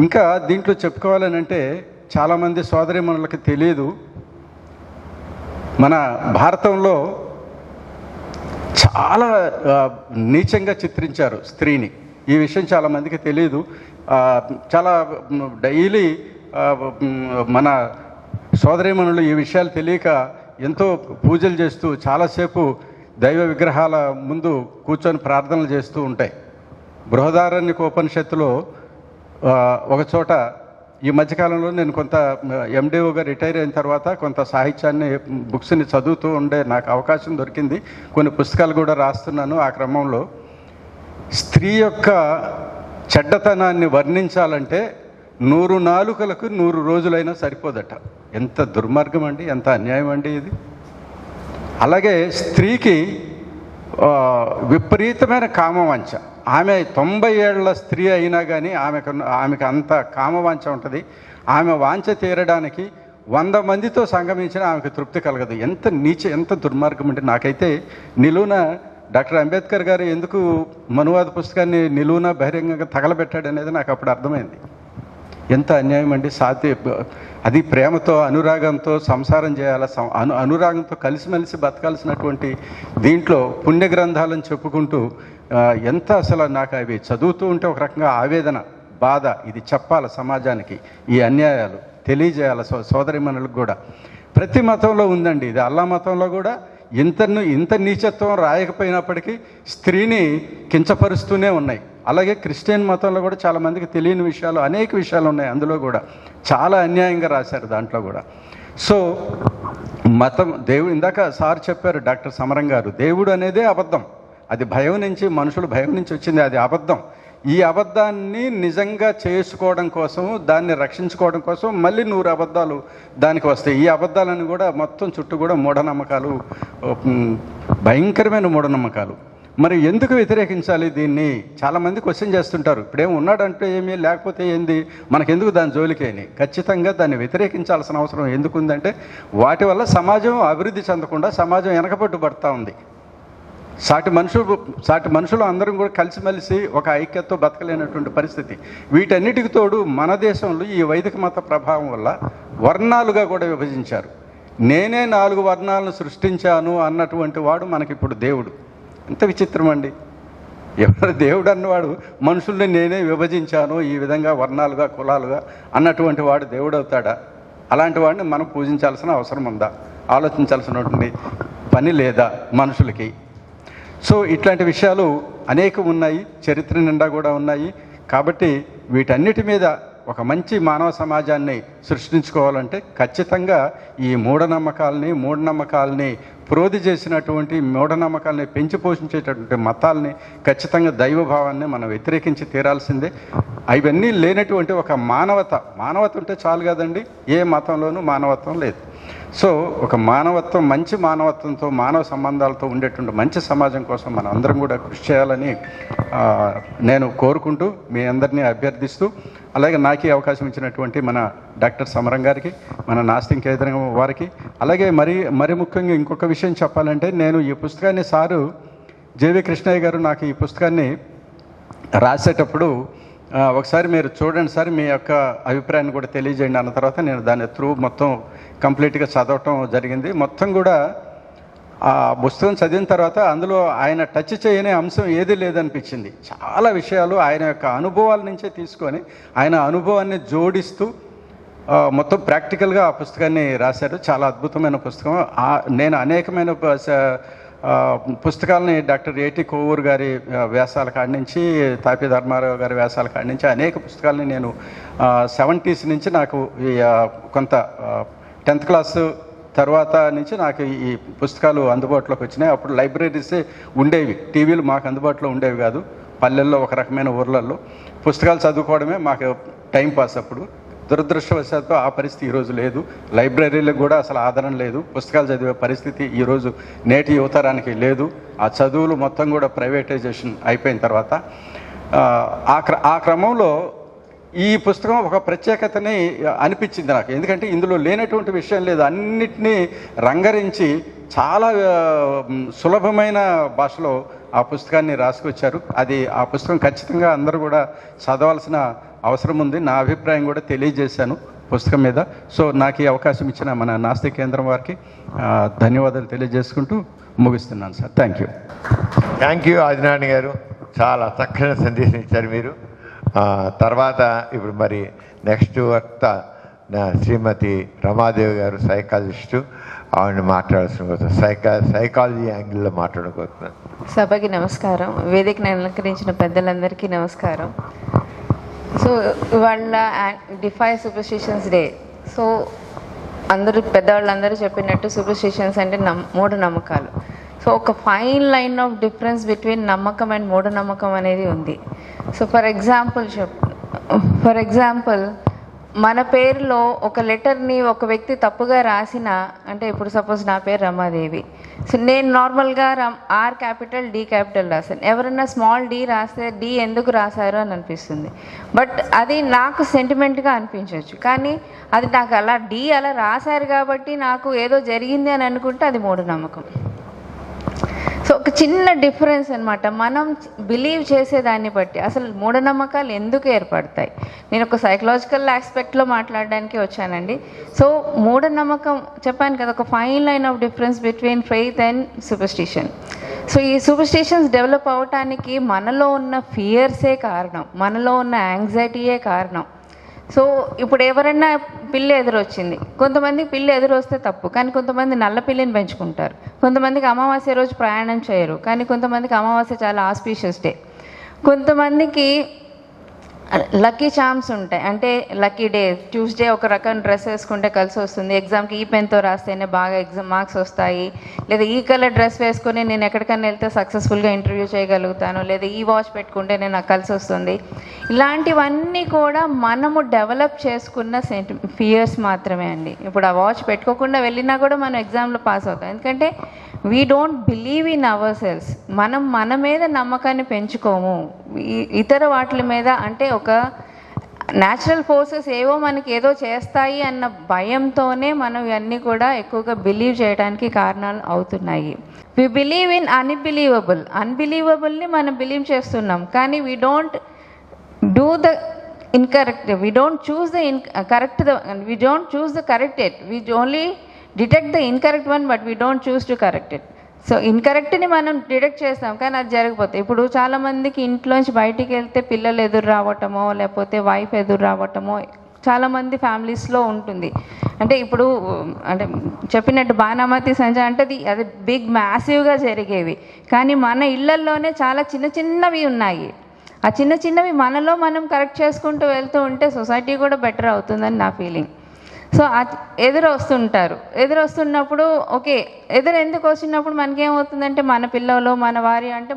ఇంకా దీంట్లో చెప్పుకోవాలని అంటే చాలామంది సోదరీమణులకి తెలియదు, మన భారతంలో చాలా నీచంగా చిత్రించారు స్త్రీని. ఈ విషయం చాలామందికి తెలియదు. చాలా డైలీ మన సోదరీమణులు ఈ విషయాలు తెలియక ఎంతో పూజలు చేస్తూ చాలాసేపు దైవ విగ్రహాల ముందు కూర్చొని ప్రార్థనలు చేస్తూ ఉంటాయి. బృహదారణ్యకోపనిషత్తులో ఒక చోట ఈ మధ్యకాలంలో నేను కొంత ఎండిఓగా రిటైర్ అయిన తర్వాత కొంత సాహిత్యాన్ని, బుక్స్ని చదువుతూ ఉండే నాకు అవకాశం దొరికింది. కొన్ని పుస్తకాలు కూడా రాస్తున్నాను. ఆ క్రమంలో స్త్రీ యొక్క చెడ్డతనాన్ని వర్ణించాలంటే 100 నాలుకలకు 100 రోజులైనా సరిపోదట. ఎంత దుర్మార్గం అండి, ఎంత అన్యాయం అండి ఇది. అలాగే స్త్రీకి విపరీతమైన కామవాంఛ. ఆమె 90 ఏళ్ల స్త్రీ అయినా కానీ ఆమెకు అంత కామవాంఛ ఉంటుంది. ఆమె వాంఛ తీరడానికి 100 మందితో సంగమించినా ఆమెకు తృప్తి కలగదు. ఎంత దుర్మార్గం అంటే నాకైతే నిలువున డాక్టర్ అంబేద్కర్ గారు ఎందుకు మనువాద పుస్తకాన్ని నిలువున బహిరంగంగా తగలబెట్టాడు అనేది నాకు అప్పుడు అర్థమైంది. ఎంత అన్యాయం అండి. అది ప్రేమతో, అనురాగంతో సంసారం చేయాల, అనురాగంతో కలిసిమెలిసి బతకాల్సినటువంటి దీంట్లో పుణ్య గ్రంథాలను చెప్పుకుంటూ ఎంత అసలు నాకు అవి చదువుతూ ఉంటే ఒక రకంగా ఆవేదన, బాధ. ఇది చెప్పాలి సమాజానికి, ఈ అన్యాయాలు తెలియజేయాలి సోదరిమణులకు కూడా. ప్రతి మతంలో ఉందండి ఇది. అల్లా మతంలో కూడా ఇంత నీచత్వం రాయకపోయినప్పటికీ స్త్రీని కించపరుస్తూనే ఉన్నాయి. అలాగే క్రిస్టియన్ మతంలో కూడా చాలామందికి తెలియని విషయాలు, అనేక విషయాలు ఉన్నాయి. అందులో కూడా చాలా అన్యాయంగా రాశారు దాంట్లో కూడా. సో మతం, దేవుడు, ఇందాక సార్ చెప్పారు డాక్టర్ సమరం గారు, దేవుడు అనేదే అబద్ధం. అది భయం నుంచి, మనుషులు భయం నుంచి వచ్చింది, అది అబద్ధం. ఈ అబద్ధాన్ని నిజంగా చేసుకోవడం కోసం, దాన్ని రక్షించుకోవడం కోసం మళ్ళీ 100 అబద్ధాలు దానికి వస్తాయి. ఈ అబద్ధాలను కూడా మొత్తం చుట్టూ కూడా మూఢనమ్మకాలు, భయంకరమైన మూఢనమ్మకాలు. మరి ఎందుకు వ్యతిరేకించాలి దీన్ని? చాలామంది క్వశ్చన్ చేస్తుంటారు. ఇప్పుడేం ఉన్నాడంటే ఏమీ, లేకపోతే ఏంది, మనకెందుకు దాని జోలికేని? ఖచ్చితంగా దాన్ని వ్యతిరేకించాల్సిన అవసరం ఎందుకుందంటే వాటి వల్ల సమాజం అభివృద్ధి చెందకుండా సమాజం వెనకబట్టు పడుతూ ఉంది. సాటి మనుషులు అందరం కూడా కలిసిమెలిసి ఒక ఐక్యతతో బతకలేనటువంటి పరిస్థితి. వీటన్నిటికి తోడు మన దేశంలో ఈ వైదిక మత ప్రభావం వల్ల వర్ణాలుగా కూడా విభజించారు. నేనే 4 వర్ణాలను సృష్టించాను అన్నటువంటి వాడు మనకిప్పుడు దేవుడు. ఎంత విచిత్రం అండి. ఎవరు దేవుడు అన్నవాడు మనుషుల్ని నేనే విభజించాను ఈ విధంగా వర్ణాలుగా కులాలుగా అన్నటువంటి వాడు దేవుడు అవుతాడా? అలాంటి వాడిని మనం పూజించాల్సిన అవసరం ఉందా? ఆలోచించాల్సినటువంటి పని లేదా మనుషులకి? సో ఇట్లాంటి విషయాలు అనేకం ఉన్నాయి, చరిత్ర నిండా కూడా ఉన్నాయి. కాబట్టి వీటన్నిటి మీద ఒక మంచి మానవ సమాజాన్ని సృష్టించుకోవాలంటే ఖచ్చితంగా ఈ మూఢనమ్మకాలని ప్రోధి చేసినటువంటి మూఢనమ్మకాలని పెంచి పోషించేటటువంటి మతాలని ఖచ్చితంగా దైవభావాన్ని మనం వ్యతిరేకించి తీరాల్సిందే. అవన్నీ లేనటువంటి ఒక మానవత ఉంటే చాలు కదండి. ఏ మతంలోనూ మానవత్వం లేదు. సో ఒక మానవత్వం, మంచి మానవత్వంతో, మానవ సంబంధాలతో ఉండేటువంటి మంచి సమాజం కోసం మనం అందరం కూడా కృషి చేయాలని నేను కోరుకుంటూ మీ అందరినీ అభ్యర్థిస్తూ, అలాగే నాకు ఈ అవకాశం ఇచ్చినటువంటి మన డాక్టర్ సమరం గారికి, మన నాస్తిక కేంద్రం వారికి, అలాగే మరి ముఖ్యంగా ఇంకొక విషయం చెప్పాలంటే, నేను ఈ పుస్తకాన్ని సారు జేవి కృష్ణయ్య గారు నాకు ఈ పుస్తకాన్ని రాసేటప్పుడు ఒకసారి మీరు చూడండి సార్, మీ యొక్క అభిప్రాయాన్ని కూడా తెలియజేయండి అన్న తర్వాత నేను దాని త్రూ మొత్తం కంప్లీట్గా చదవటం జరిగింది. మొత్తం కూడా ఆ పుస్తకం చదివిన తర్వాత అందులో ఆయన టచ్ చేయని అంశం ఏదీ లేదనిపించింది. చాలా విషయాలు ఆయన యొక్క అనుభవాల నుంచే తీసుకొని ఆయన అనుభవాన్ని జోడిస్తూ మొత్తం ప్రాక్టికల్గా ఆ పుస్తకాన్ని రాశారు. చాలా అద్భుతమైన పుస్తకం. నేను అనేకమైన పుస్తకాలని డాక్టర్ ఏటి కొవ్వూరు గారి వ్యాసాల కాడి నుంచి, తాపి ధర్మారావు గారి వ్యాసాల కాడి నుంచి అనేక పుస్తకాలని నేను 70s నుంచి నాకు కొంత 10th క్లాసు తర్వాత నుంచి నాకు ఈ పుస్తకాలు అందుబాటులోకి వచ్చినాయి. అప్పుడు లైబ్రరీసే ఉండేవి, టీవీలు మాకు అందుబాటులో ఉండేవి కాదు. పల్లెల్లో ఒక రకమైన ఊర్లలో పుస్తకాలు చదువుకోవడమే మాకు టైంపాస్. అప్పుడు దురదృష్టవశాత్తు ఆ పరిస్థితి ఈరోజు లేదు. లైబ్రరీలకు కూడా అసలు ఆదరణ లేదు. పుస్తకాలు చదివే పరిస్థితి ఈరోజు నేటి యువతరానికి లేదు. ఆ చదువులు మొత్తం కూడా ప్రైవేటైజేషన్ అయిపోయిన తర్వాత ఆ క్రమంలో ఈ పుస్తకం ఒక ప్రత్యేకతని అనిపించింది నాకు. ఎందుకంటే ఇందులో లేనటువంటి విషయం లేదు. అన్నిటినీ రంగరించి చాలా సులభమైన భాషలో ఆ పుస్తకాన్ని రాసుకొచ్చారు. ఆ పుస్తకం ఖచ్చితంగా అందరూ కూడా చదవాల్సిన అవసరం ఉంది. నా అభిప్రాయం కూడా తెలియజేశాను పుస్తకం మీద. సో నాకు ఈ అవకాశం ఇచ్చిన మన నాస్తిక కేంద్రం వారికి ధన్యవాదాలు తెలియజేసుకుంటూ ముగిస్తున్నాను సార్. థ్యాంక్ యూ ఆదినారాయణ గారు. చాలా చక్కని సందేశం ఇచ్చారు మీరు. తర్వాత ఇప్పుడు మరి నెక్స్ట్ వక్త శ్రీమతి రమాదేవి గారు, సైకాలజిస్టు. ఆవిడని మాట్లాడాల్సిన సైకాలజీ యాంగిల్లో మాట్లాడుకోతున్నాను. సభకి నమస్కారం. వేదికను అలంకరించిన పెద్దలందరికీ నమస్కారం. సో ఇవాళ డిఫై సూపర్స్టిషన్స్ డే. సో పెద్దవాళ్ళందరూ చెప్పినట్టు సూపర్స్టిషన్స్ అంటే మూఢనమ్మకాలు. సో ఒక fine line of difference between నమ్మకం అండ్ మూఢనమ్మకం అనేది ఉంది. సో ఫర్ ఎగ్జాంపుల్ మన పేరులో ఒక లెటర్ని ఒక వ్యక్తి తప్పుగా రాసిన, అంటే ఇప్పుడు సపోజ్ నా పేరు రమాదేవి. సో నేను నార్మల్గా ఆర్ క్యాపిటల్ డి క్యాపిటల్ రాశాను. ఎవరైనా స్మాల్ డి రాస్తే డి ఎందుకు రాశారు అని అనిపిస్తుంది. బట్ అది నాకు సెంటిమెంట్గా అనిపించవచ్చు. కానీ అది నాకు అలా రాశారు కాబట్టి నాకు ఏదో జరిగింది అని అనుకుంటే అది మూఢనమ్మకం. సో ఒక చిన్న డిఫరెన్స్ అనమాట. మనం బిలీవ్ చేసేదాన్ని బట్టి అసలు మూఢనమ్మకాలు ఎందుకు ఏర్పడతాయి. నేను ఒక సైకలాజికల్ ఆస్పెక్ట్లో మాట్లాడడానికి వచ్చానండి. సో మూఢనమ్మకం చెప్పాను కదా, ఒక fine line of difference between faith and superstition. So ఈ సూపర్స్టిషన్స్ డెవలప్ అవటానికి మనలో ఉన్న ఫియర్సే కారణం, మనలో ఉన్న యాంగ్జైటీయే కారణం. సో ఇప్పుడు ఎవరైనా పిల్లి ఎదురొచ్చింది, కొంతమందికి పిల్లి ఎదురొస్తే తప్పు, కానీ కొంతమంది నల్ల పిల్లిని పెంచుకుంటారు. కొంతమందికి అమావాస్య రోజు ప్రయాణం చేయరు, కానీ కొంతమందికి అమావాస్య చాలా ఆస్పీషియస్ డే. కొంతమందికి లక్కీ చార్మ్స్ ఉంటాయి, అంటే లక్కీ డే. ట్యూస్డే ఒక రకం డ్రెస్ వేసుకుంటే కలిసి వస్తుంది, ఎగ్జామ్కి ఈ పెన్తో రాస్తేనే బాగా ఎగ్జామ్ మార్క్స్ వస్తాయి, లేదా ఈ కలర్ డ్రెస్ వేసుకొని నేను ఎక్కడికైనా వెళ్తే సక్సెస్ఫుల్గా ఇంటర్వ్యూ చేయగలుగుతాను, లేదా ఈ వాచ్ పెట్టుకుంటే నేను నాకు కలిసి వస్తుంది. ఇలాంటివన్నీ కూడా మనము డెవలప్ చేసుకున్న ఫియర్స్ మాత్రమే అండి. ఇప్పుడు ఆ వాచ్ పెట్టుకోకుండా వెళ్ళినా కూడా మనం ఎగ్జామ్లో పాస్ అవుతాం, ఎందుకంటే we don't believe in our cells. మనం మన మీద నమ్మకాన్ని పెంచుకోము, ఇతర వాటి మీద. అంటే ఒక న్యాచురల్ ఫోర్సెస్ ఏవో మనకి ఏదో చేస్తాయి అన్న భయంతోనే మనం ఇవన్నీ కూడా ఎక్కువగా బిలీవ్ చేయడానికి కారణాలు అవుతున్నాయి. వి బిలీవ్ ఇన్ అన్బిలీవబుల్ని మనం బిలీవ్ చేస్తున్నాం, కానీ we don't do the incorrect, we don't choose the we don't choose the correct it, we only detect the incorrect one but we don't choose to correct it. So ఇన్కరెక్ట్ని మనం detect చేస్తాం, కానీ అది జరగకపోతే ఇప్పుడు చాలామందికి ఇంట్లోంచి బయటికి వెళ్తే పిల్లలు ఎదురు రావటమో లేకపోతే వైఫ్ ఎదురు రావటమో చాలామంది ఫ్యామిలీస్లో ఉంటుంది. అంటే ఇప్పుడు అంటే చెప్పినట్టు బాణామతి సంజ అంటే అది బిగ్ మ్యాసివ్గా జరిగేవి, కానీ మన ఇళ్లల్లోనే చాలా చిన్న చిన్నవి ఉన్నాయి. ఆ చిన్న చిన్నవి మనలో మనం కరెక్ట్ చేసుకుంటూ వెళ్తూ ఉంటే సొసైటీ కూడా బెటర్ అవుతుందని నా ఫీలింగ్. సో ఎదురొస్తున్నప్పుడు ఓకే, ఎందుకు వచ్చినప్పుడు మనకేమవుతుందంటే మన పిల్లలు మన వారి అంటే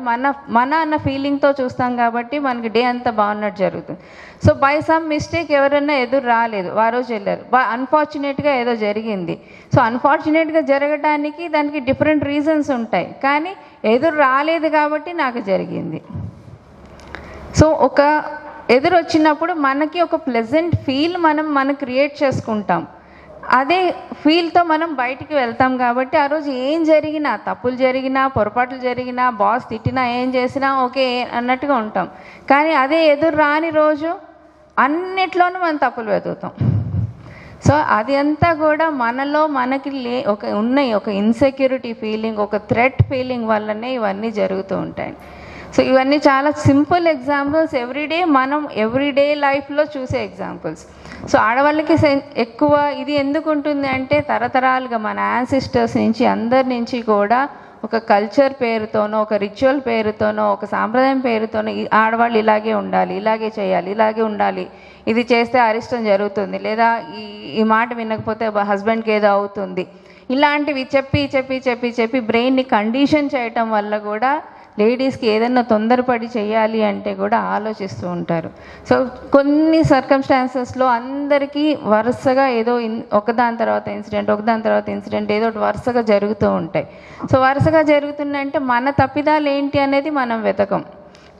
మన అన్న ఫీలింగ్తో చూస్తాం కాబట్టి మనకి డే అంతా బాగున్నట్టు జరుగుతుంది. సో బై సమ్ మిస్టేక్ ఎవరైనా ఎదురు రాలేదు, వారోజు వెళ్ళారు, అన్ఫార్చునేట్గా ఏదో జరిగింది. సో అన్ఫార్చునేట్గా జరగడానికి దానికి డిఫరెంట్ రీజన్స్ ఉంటాయి, కానీ ఎదురు రాలేదు కాబట్టి నాకు జరిగింది. సో ఒక ఎదురు వచ్చినప్పుడు మనకి ఒక ప్లెజెంట్ ఫీల్ మనం క్రియేట్ చేసుకుంటాం. అదే ఫీల్తో మనం బయటికి వెళ్తాం కాబట్టి ఆ రోజు ఏం జరిగినా, తప్పులు జరిగినా, పొరపాట్లు జరిగినా, బాస్ తిట్టినా, ఏం చేసినా ఓకే అన్నట్టుగా ఉంటాం. కానీ అదే ఎదురు రాని రోజు అన్నిట్లోనూ మనం తప్పులు వెతుకుతాం. సో అది అంతా కూడా మనలో మనకి ఒక ఇన్సెక్యూరిటీ ఫీలింగ్, ఒక థ్రెట్ ఫీలింగ్ వల్లనే ఇవన్నీ జరుగుతూ ఉంటాయి. సో ఇవన్నీ చాలా సింపుల్ ఎగ్జాంపుల్స్, ఎవ్రీడే లైఫ్లో చూసే ఎగ్జాంపుల్స్. సో ఆడవాళ్ళకి ఎక్కువ ఇది ఎందుకు ఉంటుంది అంటే తరతరాలుగా మన యాన్సిస్టర్స్ నుంచి అందరి నుంచి కూడా ఒక కల్చర్ పేరుతోనో, ఒక రిచువల్ పేరుతోనో, ఒక సాంప్రదాయం పేరుతోనో ఆడవాళ్ళు ఇలాగే ఉండాలి, ఇలాగే చేయాలి, ఇలాగే ఉండాలి, ఇది చేస్తే అరిష్టం జరుగుతుంది, లేదా ఈ మాట వినకపోతే హస్బెండ్కి ఏదో అవుతుంది, ఇలాంటివి చెప్పి చెప్పి చెప్పి చెప్పి బ్రెయిన్ని కండిషన్ చేయటం వల్ల కూడా లేడీస్కి ఏదైనా తొందరపడి చేయాలి అంటే కూడా ఆలోచిస్తూ ఉంటారు. సో కొన్ని సర్కమ్స్టాన్సెస్లో అందరికీ వరుసగా ఏదో ఒకదాని తర్వాత ఇన్సిడెంట్ ఏదో వరుసగా జరుగుతూ ఉంటాయి. సో వరుసగా జరుగుతున్నాయంటే మన తప్పిదాలు ఏంటి అనేది మనం వెతకం,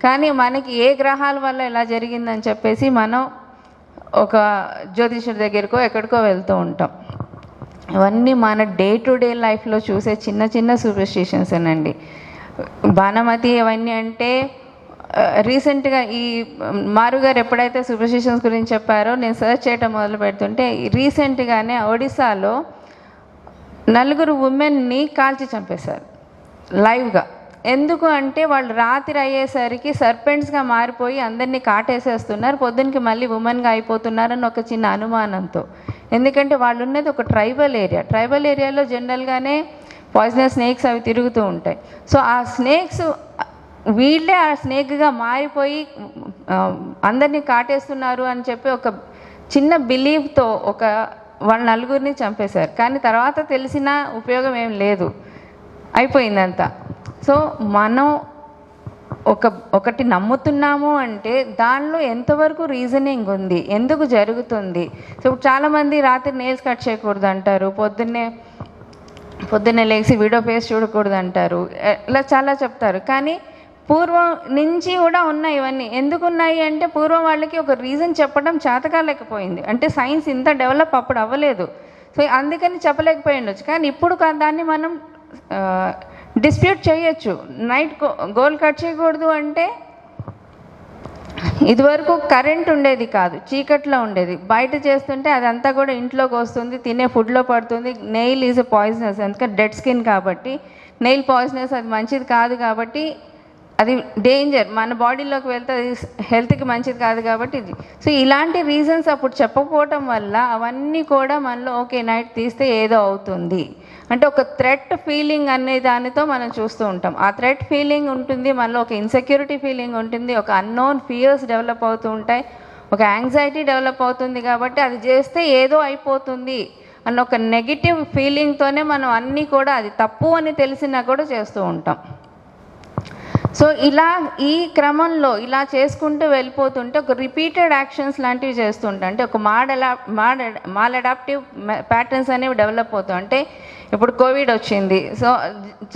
కానీ మనకి ఏ గ్రహాల వల్ల ఇలా జరిగిందని చెప్పేసి మనం ఒక జ్యోతిష్యుడి దగ్గరకో ఎక్కడికో వెళ్తూ ఉంటాం. ఇవన్నీ మన డే టు డే లైఫ్లో చూసే చిన్న చిన్న సూపర్స్టిషన్స్ అండి. బాణమతి అవన్నీ అంటే రీసెంట్గా ఈ మారుగారు ఎప్పుడైతే సూపర్స్టిషన్స్ గురించి చెప్పారో నేను సర్చ్ చేయటం మొదలు పెడుతుంటే రీసెంట్గానే ఒడిశాలో 4 ఉమెన్ని కాల్చి చంపేశారు లైవ్గా. ఎందుకు అంటే వాళ్ళు రాత్రి అయ్యేసరికి సర్పెంట్స్గా మారిపోయి అందరినీ కాటేసేస్తున్నారు, పొద్దున్నకి మళ్ళీ ఉమెన్గా అయిపోతున్నారని ఒక చిన్న అనుమానంతో. ఎందుకంటే వాళ్ళు ఉన్నది ఒక ట్రైబల్ ఏరియాలో జనరల్గానే పాయిజనస్ స్నేక్స్ అవి తిరుగుతూ ఉంటాయి. సో ఆ స్నేక్స్ వీళ్ళే ఆ స్నేక్గా మారిపోయి అందరినీ కాటేస్తున్నారు అని చెప్పి ఒక చిన్న బిలీవ్తో వాళ్ళ 4 చంపేశారు. కానీ తర్వాత తెలిసిన ఉపయోగం ఏం లేదు, అయిపోయిందంతా. సో మనం ఒకటి నమ్ముతున్నాము అంటే దానిలో ఎంతవరకు రీజనింగ్ ఉంది, ఎందుకు జరుగుతుంది. సో చాలామంది రాత్రి నెయిల్స్ కట్ చేయకూడదు అంటారు, పొద్దున్నే లేచి వీడియో ఫేస్ చూడకూడదు అంటారు, ఇలా చాలా చెప్తారు. కానీ పూర్వం నుంచి కూడా ఉన్నాయి ఇవన్నీ. ఎందుకు ఉన్నాయి అంటే పూర్వం వాళ్ళకి ఒక రీజన్ చెప్పడం చేతకాలేకపోయింది, అంటే సైన్స్ ఇంత డెవలప్ అప్పుడు అవ్వలేదు. సో అందుకని చెప్పలేకపోయి ఉండొచ్చు. కానీ ఇప్పుడు దాన్ని మనం డిస్ప్యూట్ చేయొచ్చు. నైట్ గోల్ కట్ చేయకూడదు అంటే ఇదివరకు కరెంట్ ఉండేది కాదు, చీకట్లో ఉండేది, బయట చేస్తుంటే అదంతా కూడా ఇంట్లోకి వస్తుంది, తినే ఫుడ్లో పడుతుంది. నెయిల్ ఈజ్ ఎ పాయిజనస్, ఎందుకంటే డెడ్ స్కిన్ కాబట్టి నెయిల్ పాయిజనస్, అది మంచిది కాదు కాబట్టి అది డేంజర్, మన బాడీలోకి వెళ్తే అది హెల్త్కి మంచిది కాదు కాబట్టి ఇది. సో ఇలాంటి రీజన్స్ అప్పుడు చెప్పకపోవటం వల్ల అవన్నీ కూడా మనలో ఓకే నైట్ తీస్తే ఏదో అవుతుంది అంటే ఒక థ్రెట్ ఫీలింగ్ అనే దానితో మనం చూస్తూ ఉంటాం. ఆ థ్రెట్ ఫీలింగ్ ఉంటుంది మనలో, ఒక ఇన్సెక్యూరిటీ ఫీలింగ్ ఉంటుంది, ఒక అన్నోన్ ఫియర్స్ డెవలప్ అవుతూ ఉంటాయి, ఒక యాంగ్జైటీ డెవలప్ అవుతుంది. కాబట్టి అది చేస్తే ఏదో అయిపోతుంది అన్న ఒక నెగిటివ్ ఫీలింగ్తోనే మనం అన్నీ కూడా అది తప్పు అని తెలిసినా కూడా చేస్తూ ఉంటాం. సో ఈ క్రమంలో ఇలా చేసుకుంటూ వెళ్ళిపోతుంటే ఒక రిపీటెడ్ యాక్షన్స్ లాంటివి చేస్తుంటాం. అంటే ఒక మాల్ అడాప్టివ్ ప్యాటర్న్స్ అనేవి డెవలప్ అవుతాం. అంటే ఇప్పుడు కోవిడ్ వచ్చింది, సో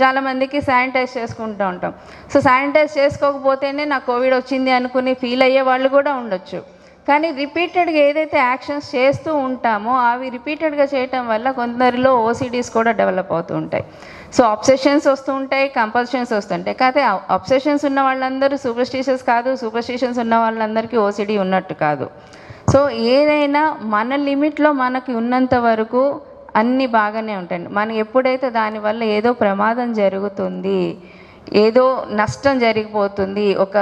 చాలామందికి శానిటైజ్ చేసుకుంటూ ఉంటాం. సో శానిటైజ్ చేసుకోకపోతేనే నాకు కోవిడ్ వచ్చింది అనుకుని ఫీల్ అయ్యే వాళ్ళు కూడా ఉండొచ్చు. కానీ రిపీటెడ్గా ఏదైతే యాక్షన్స్ చేస్తూ ఉంటామో అవి రిపీటెడ్గా చేయటం వల్ల కొందరిలో ఓసిడీస్ కూడా డెవలప్ అవుతూ ఉంటాయి. సో అబ్సెషన్స్ వస్తూ ఉంటాయి, కంపల్షన్స్ వస్తుంటాయి. కాకపోతే అబ్సెషన్స్ ఉన్న వాళ్ళందరూ సూపర్స్టిషియస్ కాదు, సూపర్స్టిషన్స్ ఉన్న వాళ్ళందరికీ ఓసిడీ ఉన్నట్టు కాదు. సో ఏదైనా మన లిమిట్లో మనకి ఉన్నంత వరకు అన్నీ బాగానే ఉంటాయండి. మనకి ఎప్పుడైతే దానివల్ల ఏదో ప్రమాదం జరుగుతుంది, ఏదో నష్టం జరిగిపోతుంది, ఒక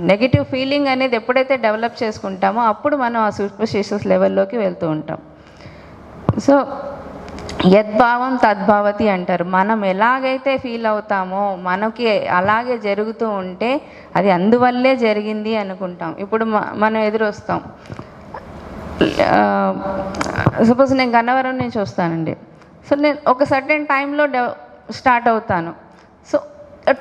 నెగిటివ్ ఫీలింగ్ అనేది ఎప్పుడైతే డెవలప్ చేసుకుంటామో అప్పుడు మనం ఆ సూపర్స్టిషియస్ లెవెల్లోకి వెళ్తూ ఉంటాం. సో యద్భావం తద్భావతి అంటారు. మనం ఎలాగైతే ఫీల్ అవుతామో మనకి అలాగే జరుగుతూ ఉంటే అది అందువల్లే జరిగింది అనుకుంటాం. ఇప్పుడు మనం ఎదురొస్తాం. సపోజ్ నేను గన్నవరం నుంచి వస్తానండి. సో నేను ఒక సర్టెన్ టైంలో స్టార్ట్ అవుతాను. సో